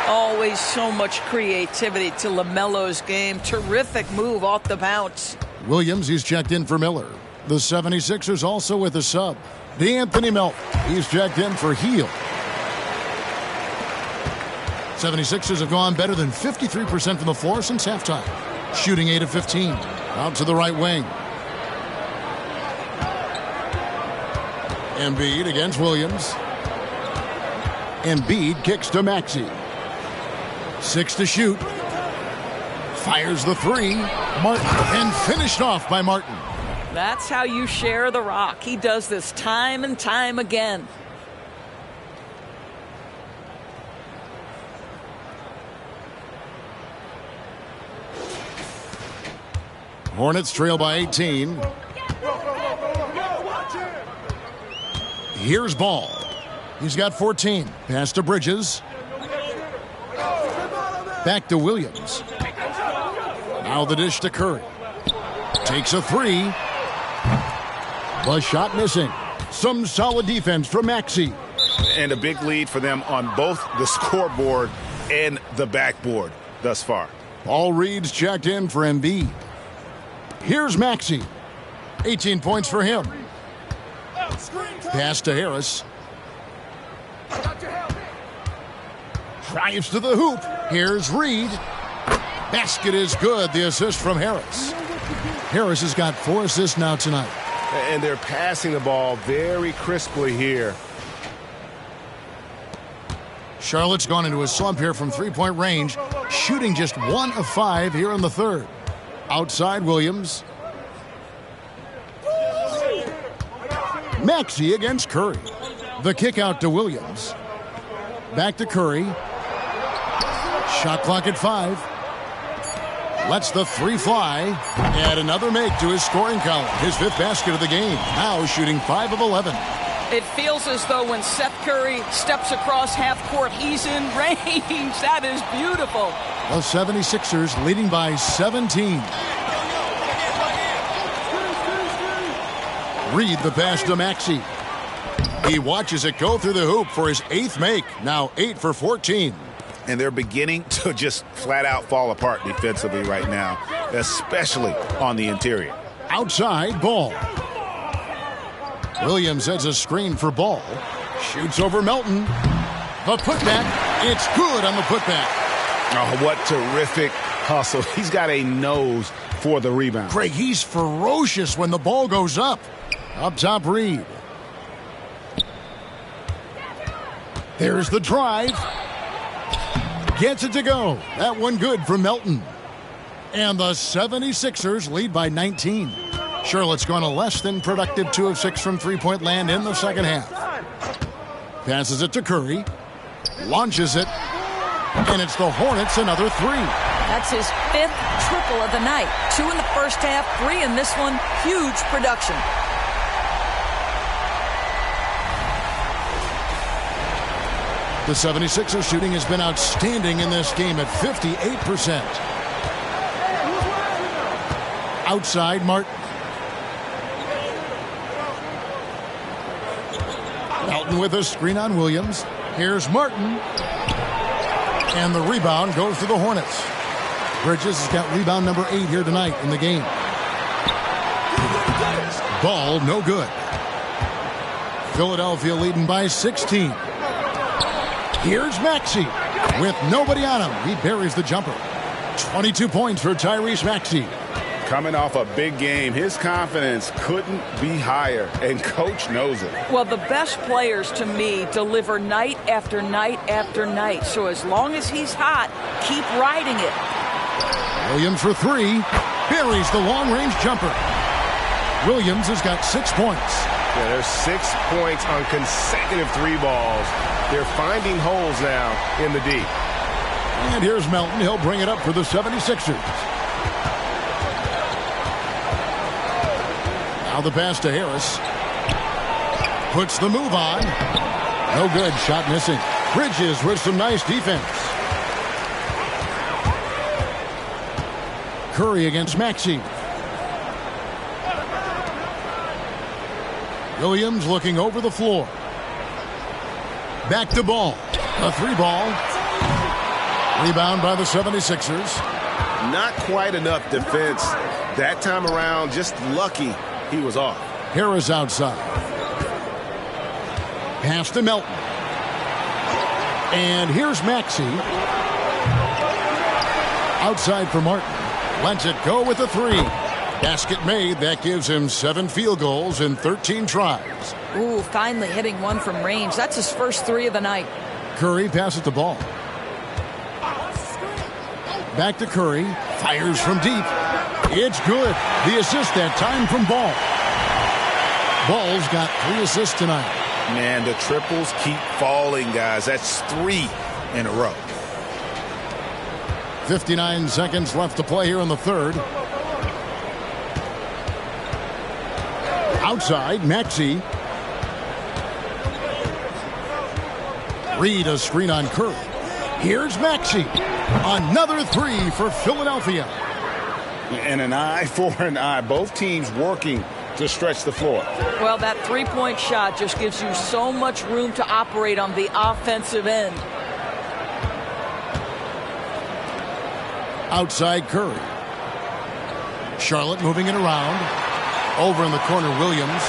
Always so much creativity to LaMelo's game. Terrific move off the bounce. Williams, he's checked in for Miller. The 76ers also with a sub. D'Anthony Melton, he's checked in for Hield. 76ers have gone better than 53% from the floor since halftime. Shooting 8 of 15. Out to the right wing. Embiid against Williams. Embiid kicks to Maxey. 6 to shoot. Fires the 3. Martin, and finished off by Martin. That's how you share the rock. He does this time and time again. Hornets trail by 18. Here's Ball. He's got 14. Pass to Bridges. Back to Williams. Now the dish to Curry. Takes a three. The shot missing. Some solid defense from Maxey. And a big lead for them on both the scoreboard and the backboard thus far. All reads checked in for Embiid. Here's Maxey. 18 points for him. Pass to Harris. Drives to the hoop. Here's Reed. Basket is good. The assist from Harris. Harris has got 4 assists now tonight. And they're passing the ball very crisply here. Charlotte's gone into a slump here from three-point range, shooting just 1 of 5 here in the third. Outside Williams. Maxey against Curry. The kick out to Williams. Back to Curry. Shot clock at 5. Lets the three fly. And another make to his scoring column. His 5th basket of the game. Now shooting 5 of 11. It feels as though when Seth Curry steps across half court, he's in range. That is beautiful. The 76ers leading by 17. Reed the pass to Maxey. He watches it go through the hoop for his 8th make. Now 8 for 14. And they're beginning to just flat out fall apart defensively right now, especially on the interior. Outside, Ball. Williams has a screen for Ball. Shoots over Melton. The putback. It's good on the putback. Oh, what terrific hustle. He's got a nose for the rebound. Craig, he's ferocious when the ball goes up. Up top, Reed. There's the drive. Gets it to go. That one good from Melton. And the 76ers lead by 19. Charlotte's gone a less than productive 2 of 6 from three-point land in the second half. Passes it to Curry. Launches it. And it's the Hornets another 3. That's his 5th triple of the night. 2 in the first half, 3 in this one. Huge production. The 76ers shooting has been outstanding in this game at 58%. Outside, Martin. Melton with a screen on Williams. Here's Martin. And the rebound goes to the Hornets. Bridges has got rebound number 8 here tonight in the game. Ball, no good. Philadelphia leading by 16. Here's Maxey with nobody on him. He buries the jumper. 22 points for Tyrese Maxey. Coming off a big game, his confidence couldn't be higher, and Coach knows it. Well, the best players, to me, deliver night after night after night. So as long as he's hot, keep riding it. Williams for 3. Buries the long-range jumper. Williams has got 6 points. Yeah, there's 6 points on consecutive 3 balls. They're finding holes now in the D. And here's Melton. He'll bring it up for the 76ers. Now the pass to Harris. Puts the move on. No good. Shot missing. Bridges with some nice defense. Curry against Maxey. Williams looking over the floor. Back to Ball. A 3 ball. Rebound by the 76ers. Not quite enough defense that time around. Just lucky he was off. Harris outside. Pass to Melton. And here's Maxey. Outside for Martin. Lets it go with a 3. Basket made. That gives him 7 field goals in 13 tries. Ooh, finally hitting one from range. That's his first 3 of the night. Curry passes the ball. Back to Curry. Fires from deep. It's good. The assist that time from Ball. Ball's got 3 assists tonight. Man, the triples keep falling, guys. That's 3 in a row. 59 seconds left to play here in the third. Outside, Maxey. Reed a screen on Curry. Here's Maxey. Another 3 for Philadelphia. And an eye for an eye. Both teams working to stretch the floor. Well, that three-point shot just gives you so much room to operate on the offensive end. Outside Curry. Charlotte moving it around. Over in the corner, Williams.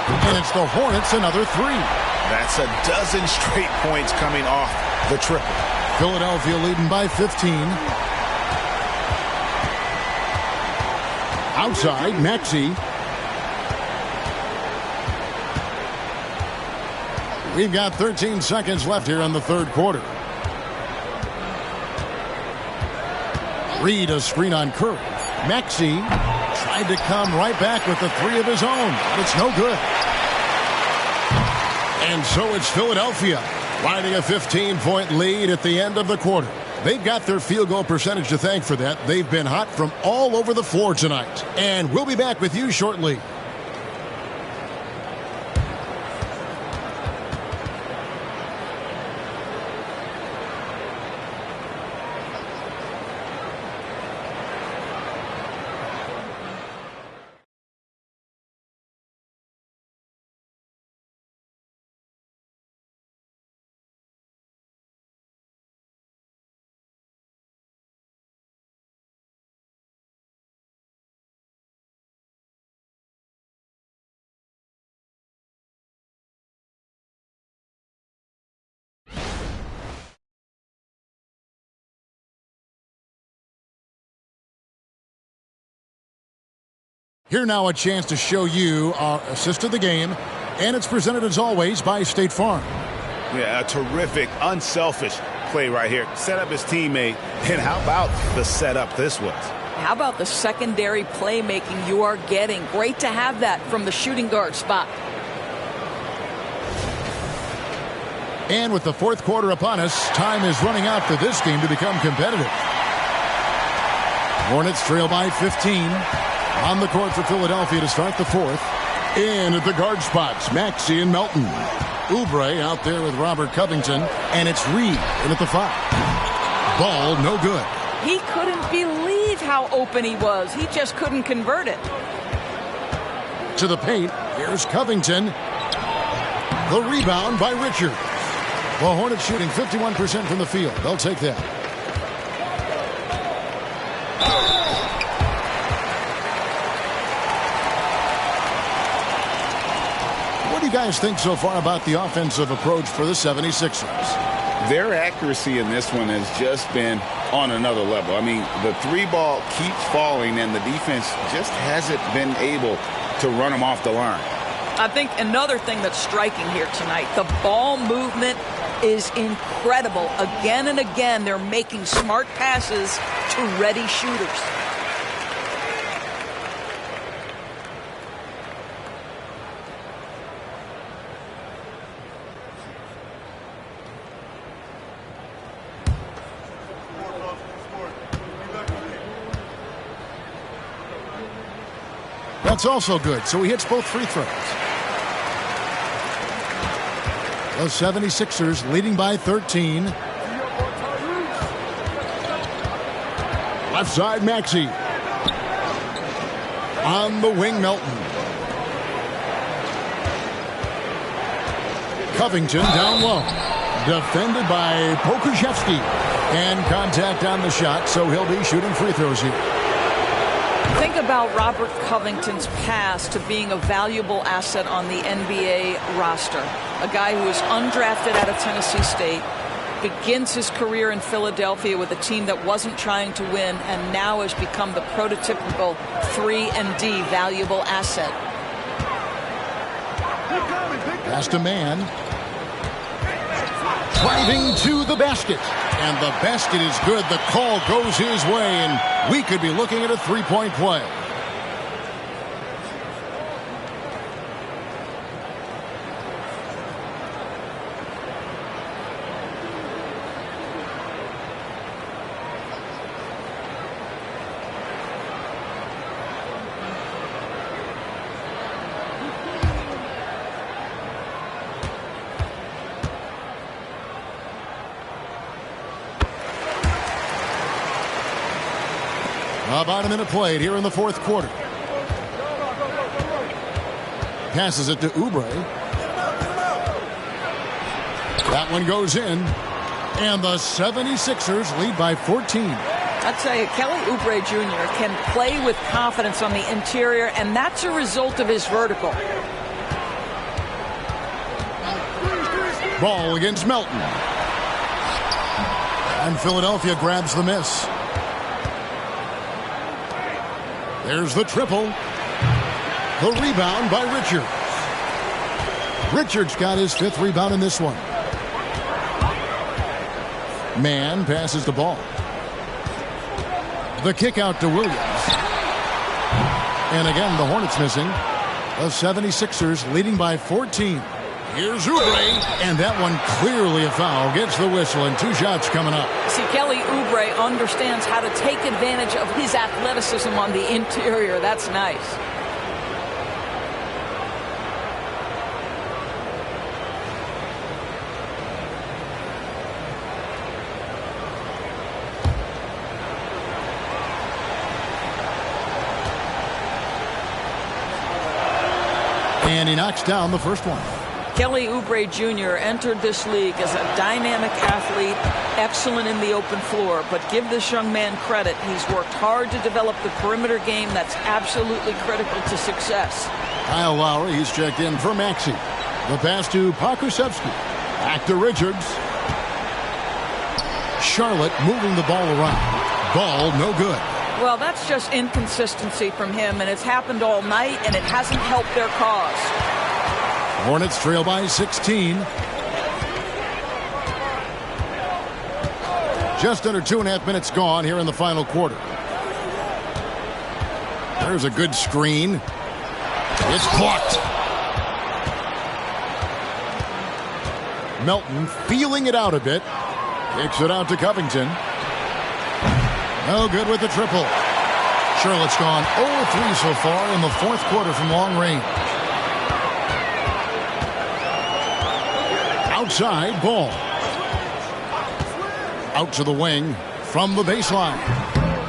And it's the Hornets, another three. That's a dozen straight points coming off the triple. Philadelphia leading by 15. Outside, Maxey. We've got 13 seconds left here in the third quarter. Reed, a screen on Curry. Maxey tried to come right back with the three of his own, but it's no good. And so it's Philadelphia riding a 15-point lead at the end of the quarter. They've got their field goal percentage to thank for that. They've been hot from all over the floor tonight. And we'll be back with you shortly. Here now a chance to show you our assist of the game, and it's presented as always by State Farm. Yeah, a terrific, unselfish play right here. Set up his teammate, and how about the setup this was? How about the secondary playmaking you are getting? Great to have that from the shooting guard spot. And with the fourth quarter upon us, time is running out for this game to become competitive. Hornets trail by 15. On the court for Philadelphia to start the fourth. In at the guard spots, Maxey and Melton. Oubre out there with Robert Covington. And it's Reed in at the 5. Ball no good. He couldn't believe how open he was. He just couldn't convert it. To the paint, here's Covington. The rebound by Richard. The Hornets shooting 51% from the field. They'll take that. What do you guys think so far about the offensive approach for the 76ers? Their accuracy in this one has just been on another level. I mean, the three ball keeps falling, and the defense just hasn't been able to run them off the line. I think another thing that's striking here tonight, the ball movement is incredible. Again and again, they're making smart passes to ready shooters. That's also good, so he hits both free throws. The 76ers leading by 13. Left side, Maxey. On the wing, Melton. Covington down low. Defended by Pokusevski. And contact on the shot, so he'll be shooting free throws here. Think about Robert Covington's path to being a valuable asset on the NBA roster. A guy who was undrafted out of Tennessee State, begins his career in Philadelphia with a team that wasn't trying to win, and now has become the prototypical 3-and-D valuable asset. Pass to man. Driving to the basket. And the basket is good. The call goes his way, and we could be looking at a three-point play. About a minute played here in the fourth quarter. Passes it to Oubre. That one goes in. And the 76ers lead by 14. I'd say Kelly Oubre Jr. can play with confidence on the interior, and that's a result of his vertical. Ball against Melton. And Philadelphia grabs the miss. There's the triple. The rebound by Richards. Richards got his 5th rebound in this one. Mann passes the ball. The kick out to Williams. And again, the Hornets missing. The 76ers leading by 14. Here's Oubre, and that one clearly a foul. Gets the whistle, and 2 shots coming up. See, Kelly Oubre understands how to take advantage of his athleticism on the interior. That's nice. And he knocks down the first one. Kelly Oubre Jr. entered this league as a dynamic athlete, excellent in the open floor, but give this young man credit. He's worked hard to develop the perimeter game that's absolutely critical to success. Kyle Lowry, he's checked in for Maxey. The pass to Pokusevski. Back to Richards. Charlotte moving the ball around. Ball no good. Well, that's just inconsistency from him, and it's happened all night, and it hasn't helped their cause. Hornets trail by 16. Just under 2.5 minutes gone here in the final quarter. There's a good screen. It's blocked. Melton feeling it out a bit. Kicks it out to Covington. No good with the triple. Charlotte's gone 0-3 so far in the fourth quarter from long range. Outside, ball. Out to the wing from the baseline.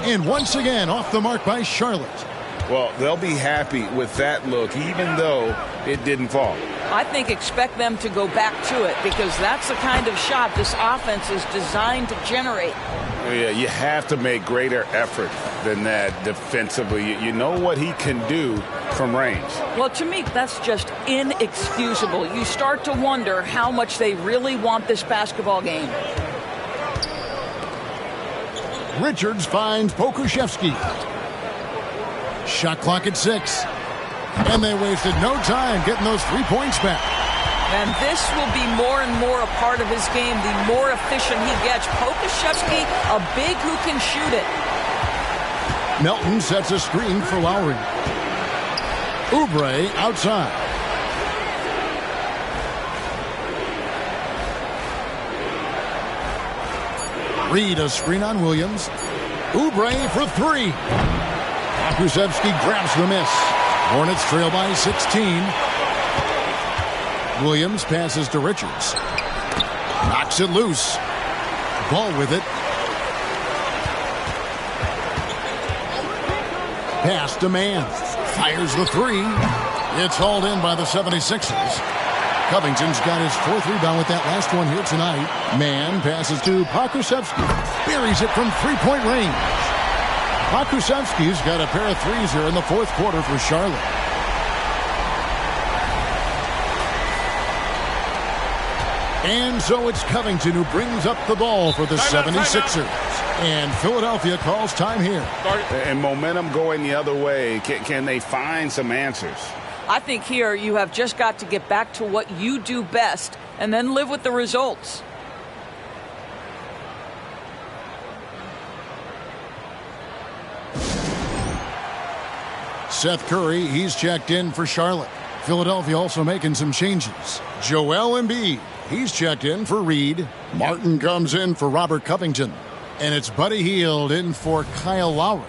And once again, off the mark by Charlotte. Well, they'll be happy with that look, even though it didn't fall. I think expect them to go back to it, because that's the kind of shot this offense is designed to generate. Yeah, you have to make greater effort than that defensively. You know what he can do from range. Well, to me, that's just inexcusable. You start to wonder how much they really want this basketball game. Richards finds Pokusevski. Shot clock at 6. And they wasted no time getting those 3 points back. And this will be more and more a part of his game, the more efficient he gets. Pokusevski, a big who can shoot it. Melton sets a screen for Lowry. Oubre outside. Reed a screen on Williams. Oubre for 3. Pokusevski grabs the miss. Hornets trail by 16. Williams passes to Richards. Knocks it loose. Ball with it. Pass to Mann. Fires the 3. It's hauled in by the 76ers. Covington's got his 4th rebound with that last one here tonight. Mann passes to Pokusevski. Buries it from 3-point range. Pokusevski's got a pair of 3s here in the fourth quarter for Charlotte. And so it's Covington who brings up the ball for the 76ers. And Philadelphia calls time here. And momentum going the other way. Can they find some answers? I think here you have just got to get back to what you do best and then live with the results. Seth Curry, he's checked in for Charlotte. Philadelphia also making some changes. Joel Embiid, he's checked in for Reed. Martin comes in for Robert Covington. And it's Buddy Hield in for Kyle Lowry.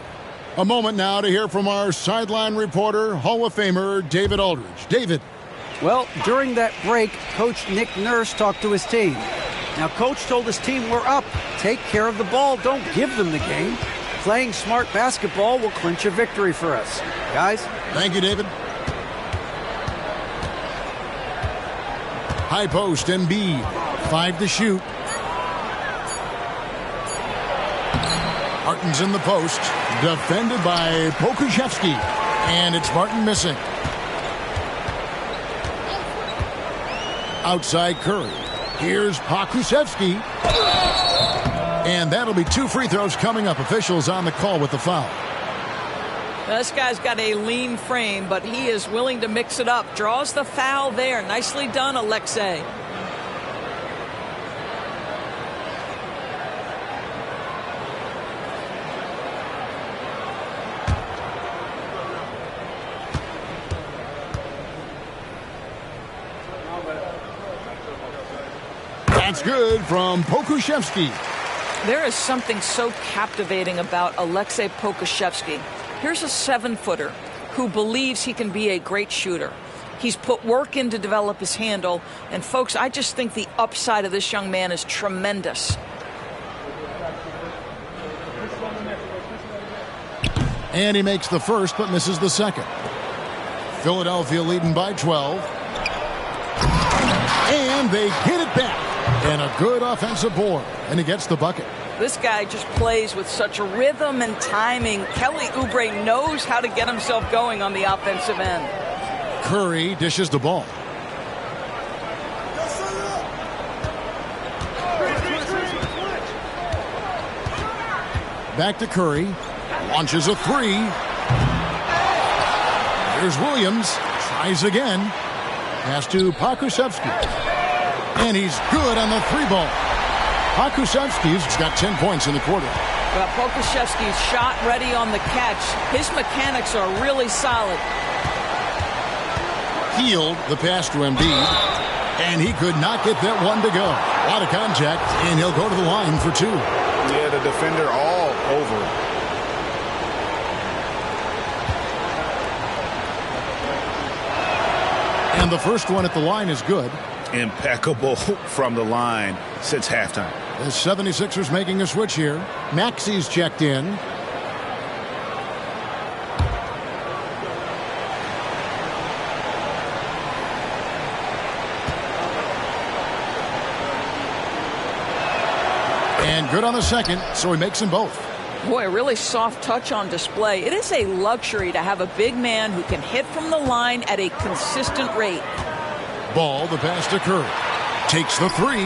A moment now to hear from our sideline reporter, Hall of Famer David Aldridge. David. Well, during that break, Coach Nick Nurse talked to his team. Now, Coach told his team, we're up. Take care of the ball. Don't give them the game. Playing smart basketball will clinch a victory for us. Guys? Thank you, David. High post, Embiid. 5 to shoot. Martin's in the post. Defended by Pokusevski. And it's Martin missing. Outside Curry. Here's Pokusevski. And that'll be 2 free throws coming up. Officials on the call with the foul. This guy's got a lean frame, but he is willing to mix it up. Draws the foul there. Nicely done, Alexei. That's good from Pokusevski. There is something so captivating about Alexei Pokusevski. Here's a 7-footer who believes he can be a great shooter. He's put work in to develop his handle. And, folks, I just think the upside of this young man is tremendous. And he makes the first but misses the second. Philadelphia leading by 12. And they get it back. And a good offensive board. And he gets the bucket. This guy just plays with such a rhythm and timing. Kelly Oubre knows how to get himself going on the offensive end. Curry dishes the ball. Back to Curry. Launches a 3. Here's Williams. Tries again. Pass to Pokusevski. And he's good on the 3-ball. Pokusevski's got 10 points in the quarter. Well, Pokusevski's shot ready on the catch. His mechanics are really solid. Healed the pass to Embiid. And he could not get that one to go. A lot of contact, and he'll go to the line for 2. Yeah, the defender all over. And the first one at the line is good. Impeccable from the line since halftime. The 76ers making a switch here. Maxi's checked in. And good on the second, so he makes them both. Boy, a really soft touch on display. It is a luxury to have a big man who can hit from the line at a consistent rate. Ball, the pass to Curry. Takes the 3.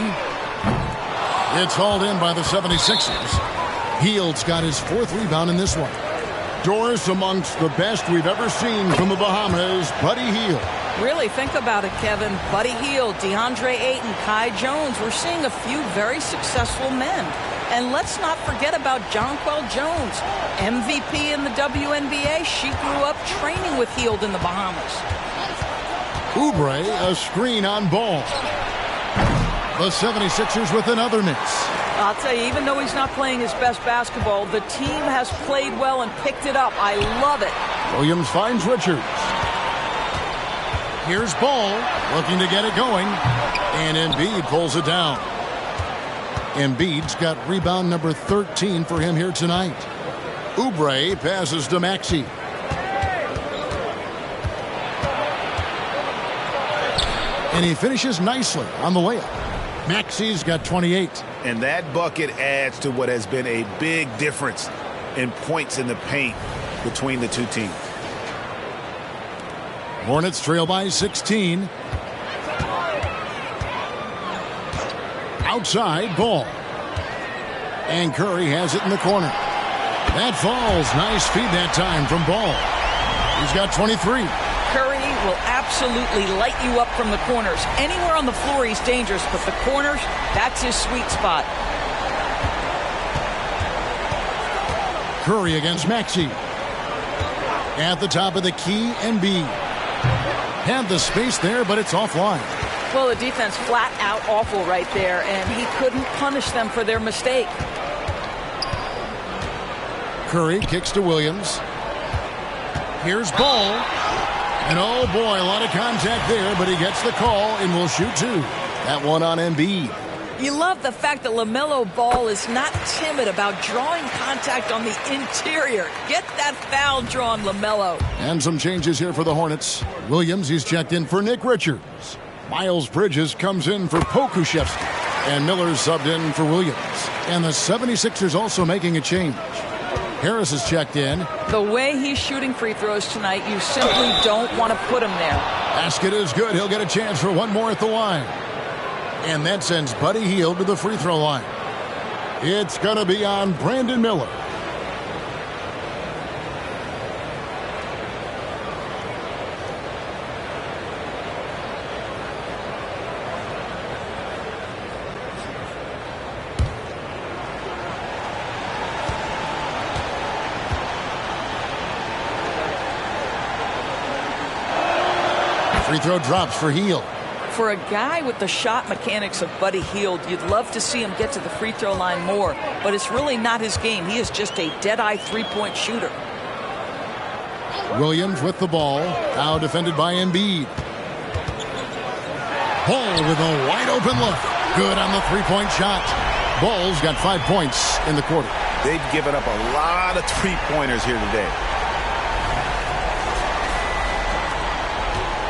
It's hauled in by the 76ers. Hield's got his 4th rebound in this one. Doris amongst the best we've ever seen from the Bahamas, Buddy Hield. Really think about it, Kevin. Buddy Hield, DeAndre Ayton, Kai Jones. We're seeing a few very successful men. And let's not forget about Jonquel Jones, MVP in the WNBA. She grew up training with Hield in the Bahamas. Oubre, a screen on Ball. The 76ers with another miss. I'll tell you, even though he's not playing his best basketball, the team has played well and picked it up. I love it. Williams finds Richards. Here's Ball, looking to get it going. And Embiid pulls it down. Embiid's got rebound number 13 for him here tonight. Oubre passes to Maxey. And he finishes nicely on the layup. Maxey's got 28. And that bucket adds to what has been a big difference in points in the paint between the two teams. Hornets trail by 16. Outside, Ball. And Curry has it in the corner. That falls. Nice feed that time from Ball. He's got 23. Curry will absolutely light you up from the corners. Anywhere on the floor, he's dangerous, but the corners, that's his sweet spot. Curry against Maxey. At the top of the key, Embiid. Had the space there, but it's offline. Well, the defense flat out awful right there, and he couldn't punish them for their mistake. Curry kicks to Williams. Here's Ball. And oh boy, a lot of contact there, but he gets the call and will shoot 2. That one on Embiid. You love the fact that LaMelo Ball is not timid about drawing contact on the interior. Get that foul drawn, LaMelo. And some changes here for the Hornets. Williams, he's checked in for Nick Richards. Miles Bridges comes in for Pokuševski. And Miller's subbed in for Williams. And the 76ers also making a change. Harris is checked in. The way he's shooting free throws tonight, you simply don't want to put him there. Basket is good. He'll get a chance for one more at the line. And that sends Buddy Hield to the free throw line. It's going to be on Brandon Miller. Free throw drops for Hield. For a guy with the shot mechanics of Buddy Hield, you'd love to see him get to the free throw line more, but it's really not his game. He is just a dead-eye three-point shooter. Williams with the ball, now defended by Embiid. Ball with a wide-open look. Good on the three-point shot. Ball's got 5 points in the quarter. They've given up a lot of three-pointers here today.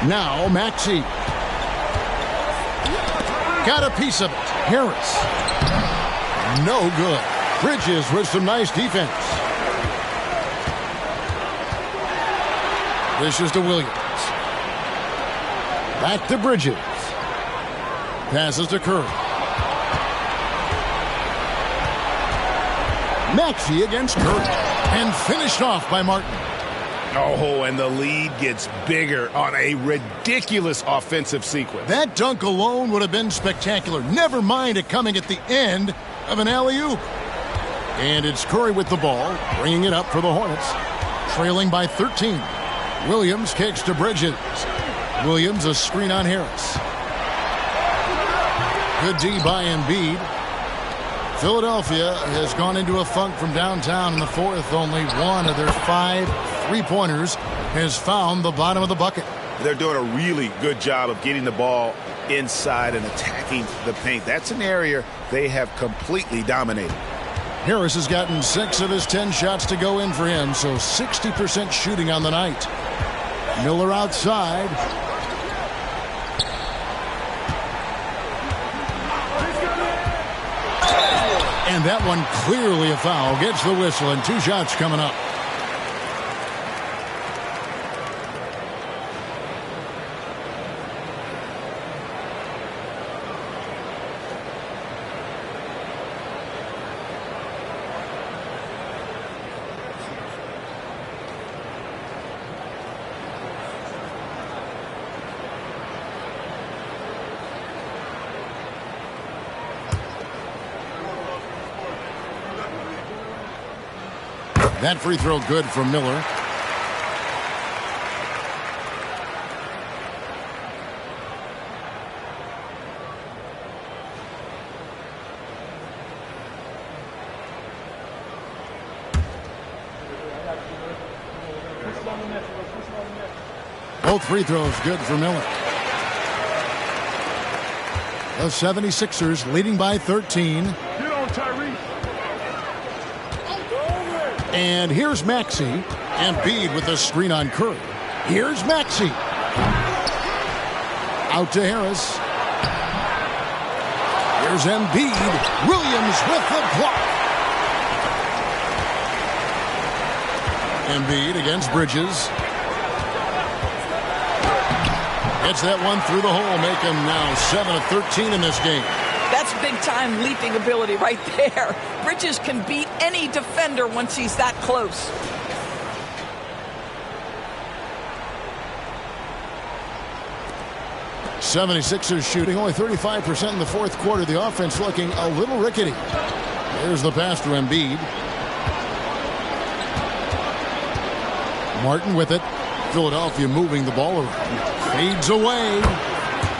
Now Maxey. Got a piece of it. Harris. No good. Bridges with some nice defense. This is to Williams. Back to Bridges. Passes to Curry. Maxey against Curry. And finished off by Martin. Oh, and the lead gets bigger on a ridiculous offensive sequence. That dunk alone would have been spectacular. Never mind it coming at the end of an alley-oop. And it's Curry with the ball, bringing it up for the Hornets. Trailing by 13. Williams kicks to Bridges. Williams a screen on Harris. Good D by Embiid. Philadelphia has gone into a funk from downtown in the fourth. Only one of their 5 three-pointers has found the bottom of the bucket. They're doing a really good job of getting the ball inside and attacking the paint. That's an area they have completely dominated. Harris has gotten 6 of his 10 shots to go in for him, so 60% shooting on the night. Miller outside. And that one clearly a foul. Gets the whistle, and 2 shots coming up. That free throw good from Miller. Both free throws good for Miller. The 76ers leading by 13. Get on, Tyrese. And here's Maxey. Embiid with a screen on Curry. Here's Maxey. Out to Harris. Here's Embiid. Williams with the block. Embiid against Bridges. Gets that one through the hole, make him now 7 of 13 in this game. That's big-time leaping ability right there. Bridges can beat any defender once he's that close. '76ers shooting only 35% in the fourth quarter. The offense looking a little rickety. There's the pass to Embiid. Martin with it. Philadelphia moving the ball around. Fades away.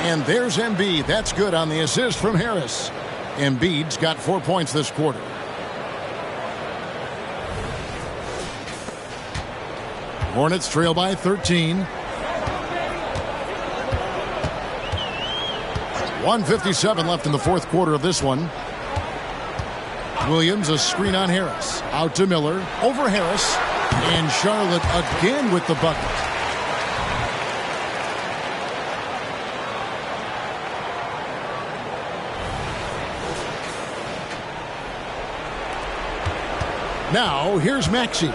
And there's Embiid. That's good on the assist from Harris. Embiid's got 4 points this quarter. Hornets trail by 13. 1:57 left in the fourth quarter of this one. Williams, a screen on Harris. Out to Miller. Over Harris. And Charlotte again with the bucket. Now, here's Maxey.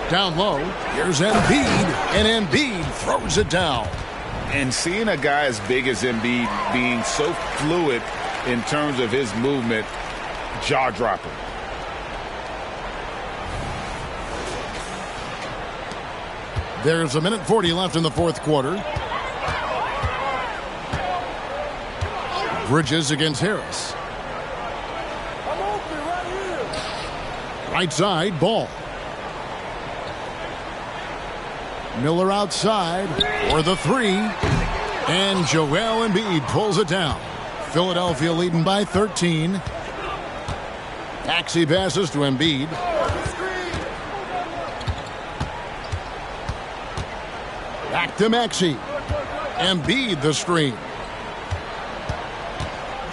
Down low, here's Embiid, and Embiid throws it down. And seeing a guy as big as Embiid being so fluid in terms of his movement, jaw-dropping. There's 1:40 left in the fourth quarter. Bridges against Harris. Right side, Ball. Miller outside for the three. And Joel Embiid pulls it down. Philadelphia leading by 13. Maxey passes to Embiid. Back to Maxey. Embiid the screen.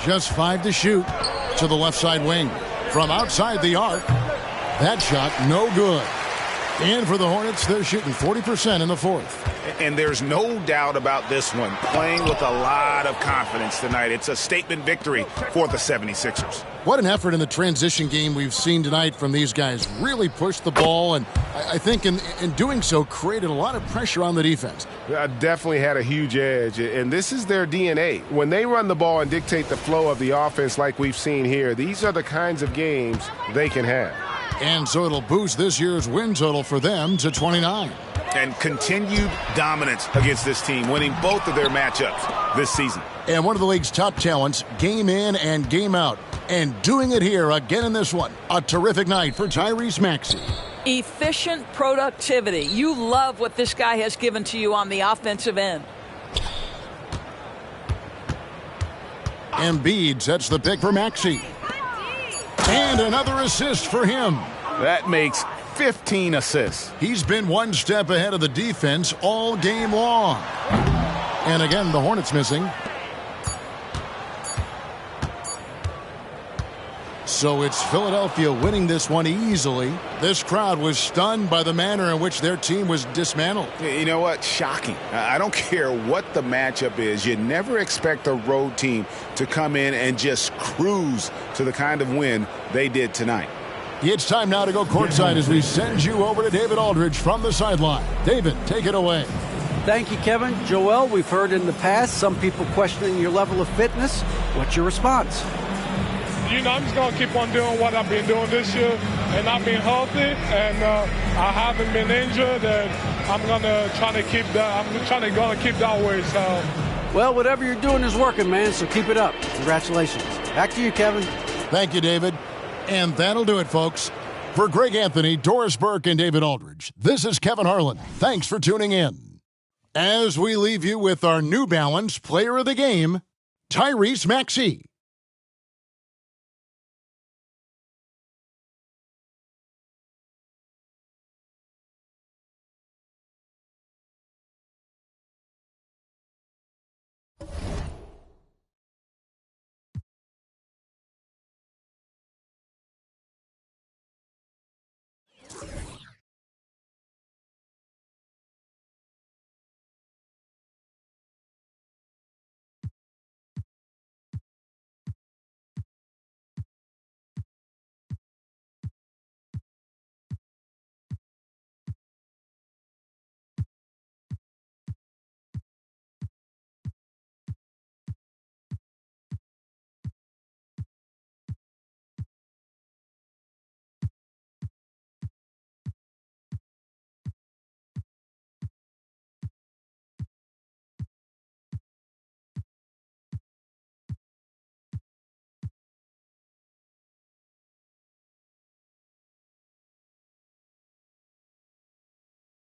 Just 5 to shoot to the left side wing. From outside the arc. That shot no good. And for the Hornets, they're shooting 40% in the fourth. And there's no doubt about this one. Playing with a lot of confidence tonight. It's a statement victory for the 76ers. What an effort in the transition game we've seen tonight from these guys. Really pushed the ball, and I think in doing so, created a lot of pressure on the defense. Definitely had a huge edge, and this is their DNA. When they run the ball and dictate the flow of the offense like we've seen here, these are the kinds of games they can have. And so it'll boost this year's win total for them to 29. And continued dominance against this team, winning both of their matchups this season. And one of the league's top talents, game in and game out. And doing it here again in this one. A terrific night for Tyrese Maxey. Efficient productivity. You love what this guy has given to you on the offensive end. Embiid sets the pick for Maxey. And another assist for him. That makes 15 assists. He's been one step ahead of the defense all game long. And again, the Hornets missing. So it's Philadelphia winning this one easily. This crowd was stunned by the manner in which their team was dismantled. You know what? Shocking. I don't care what the matchup is. You never expect a road team to come in and just cruise to the kind of win they did tonight. It's time now to go courtside as we send you over to David Aldridge from the sideline. David, take it away. Thank you, Kevin. Joel, we've heard in the past some people questioning your level of fitness. What's your response? You know, I'm just going to keep on doing what I've been doing this year, and I've been healthy, and I haven't been injured, and I'm going to try to keep that. I'm trying to keep that way. So, well, whatever you're doing is working, man. So keep it up. Congratulations. Back to you, Kevin. Thank you, David. And that'll do it, folks. For Greg Anthony, Doris Burke, and David Aldridge, this is Kevin Harlan. Thanks for tuning in. As we leave you with our New Balance Player of the Game, Tyrese Maxey.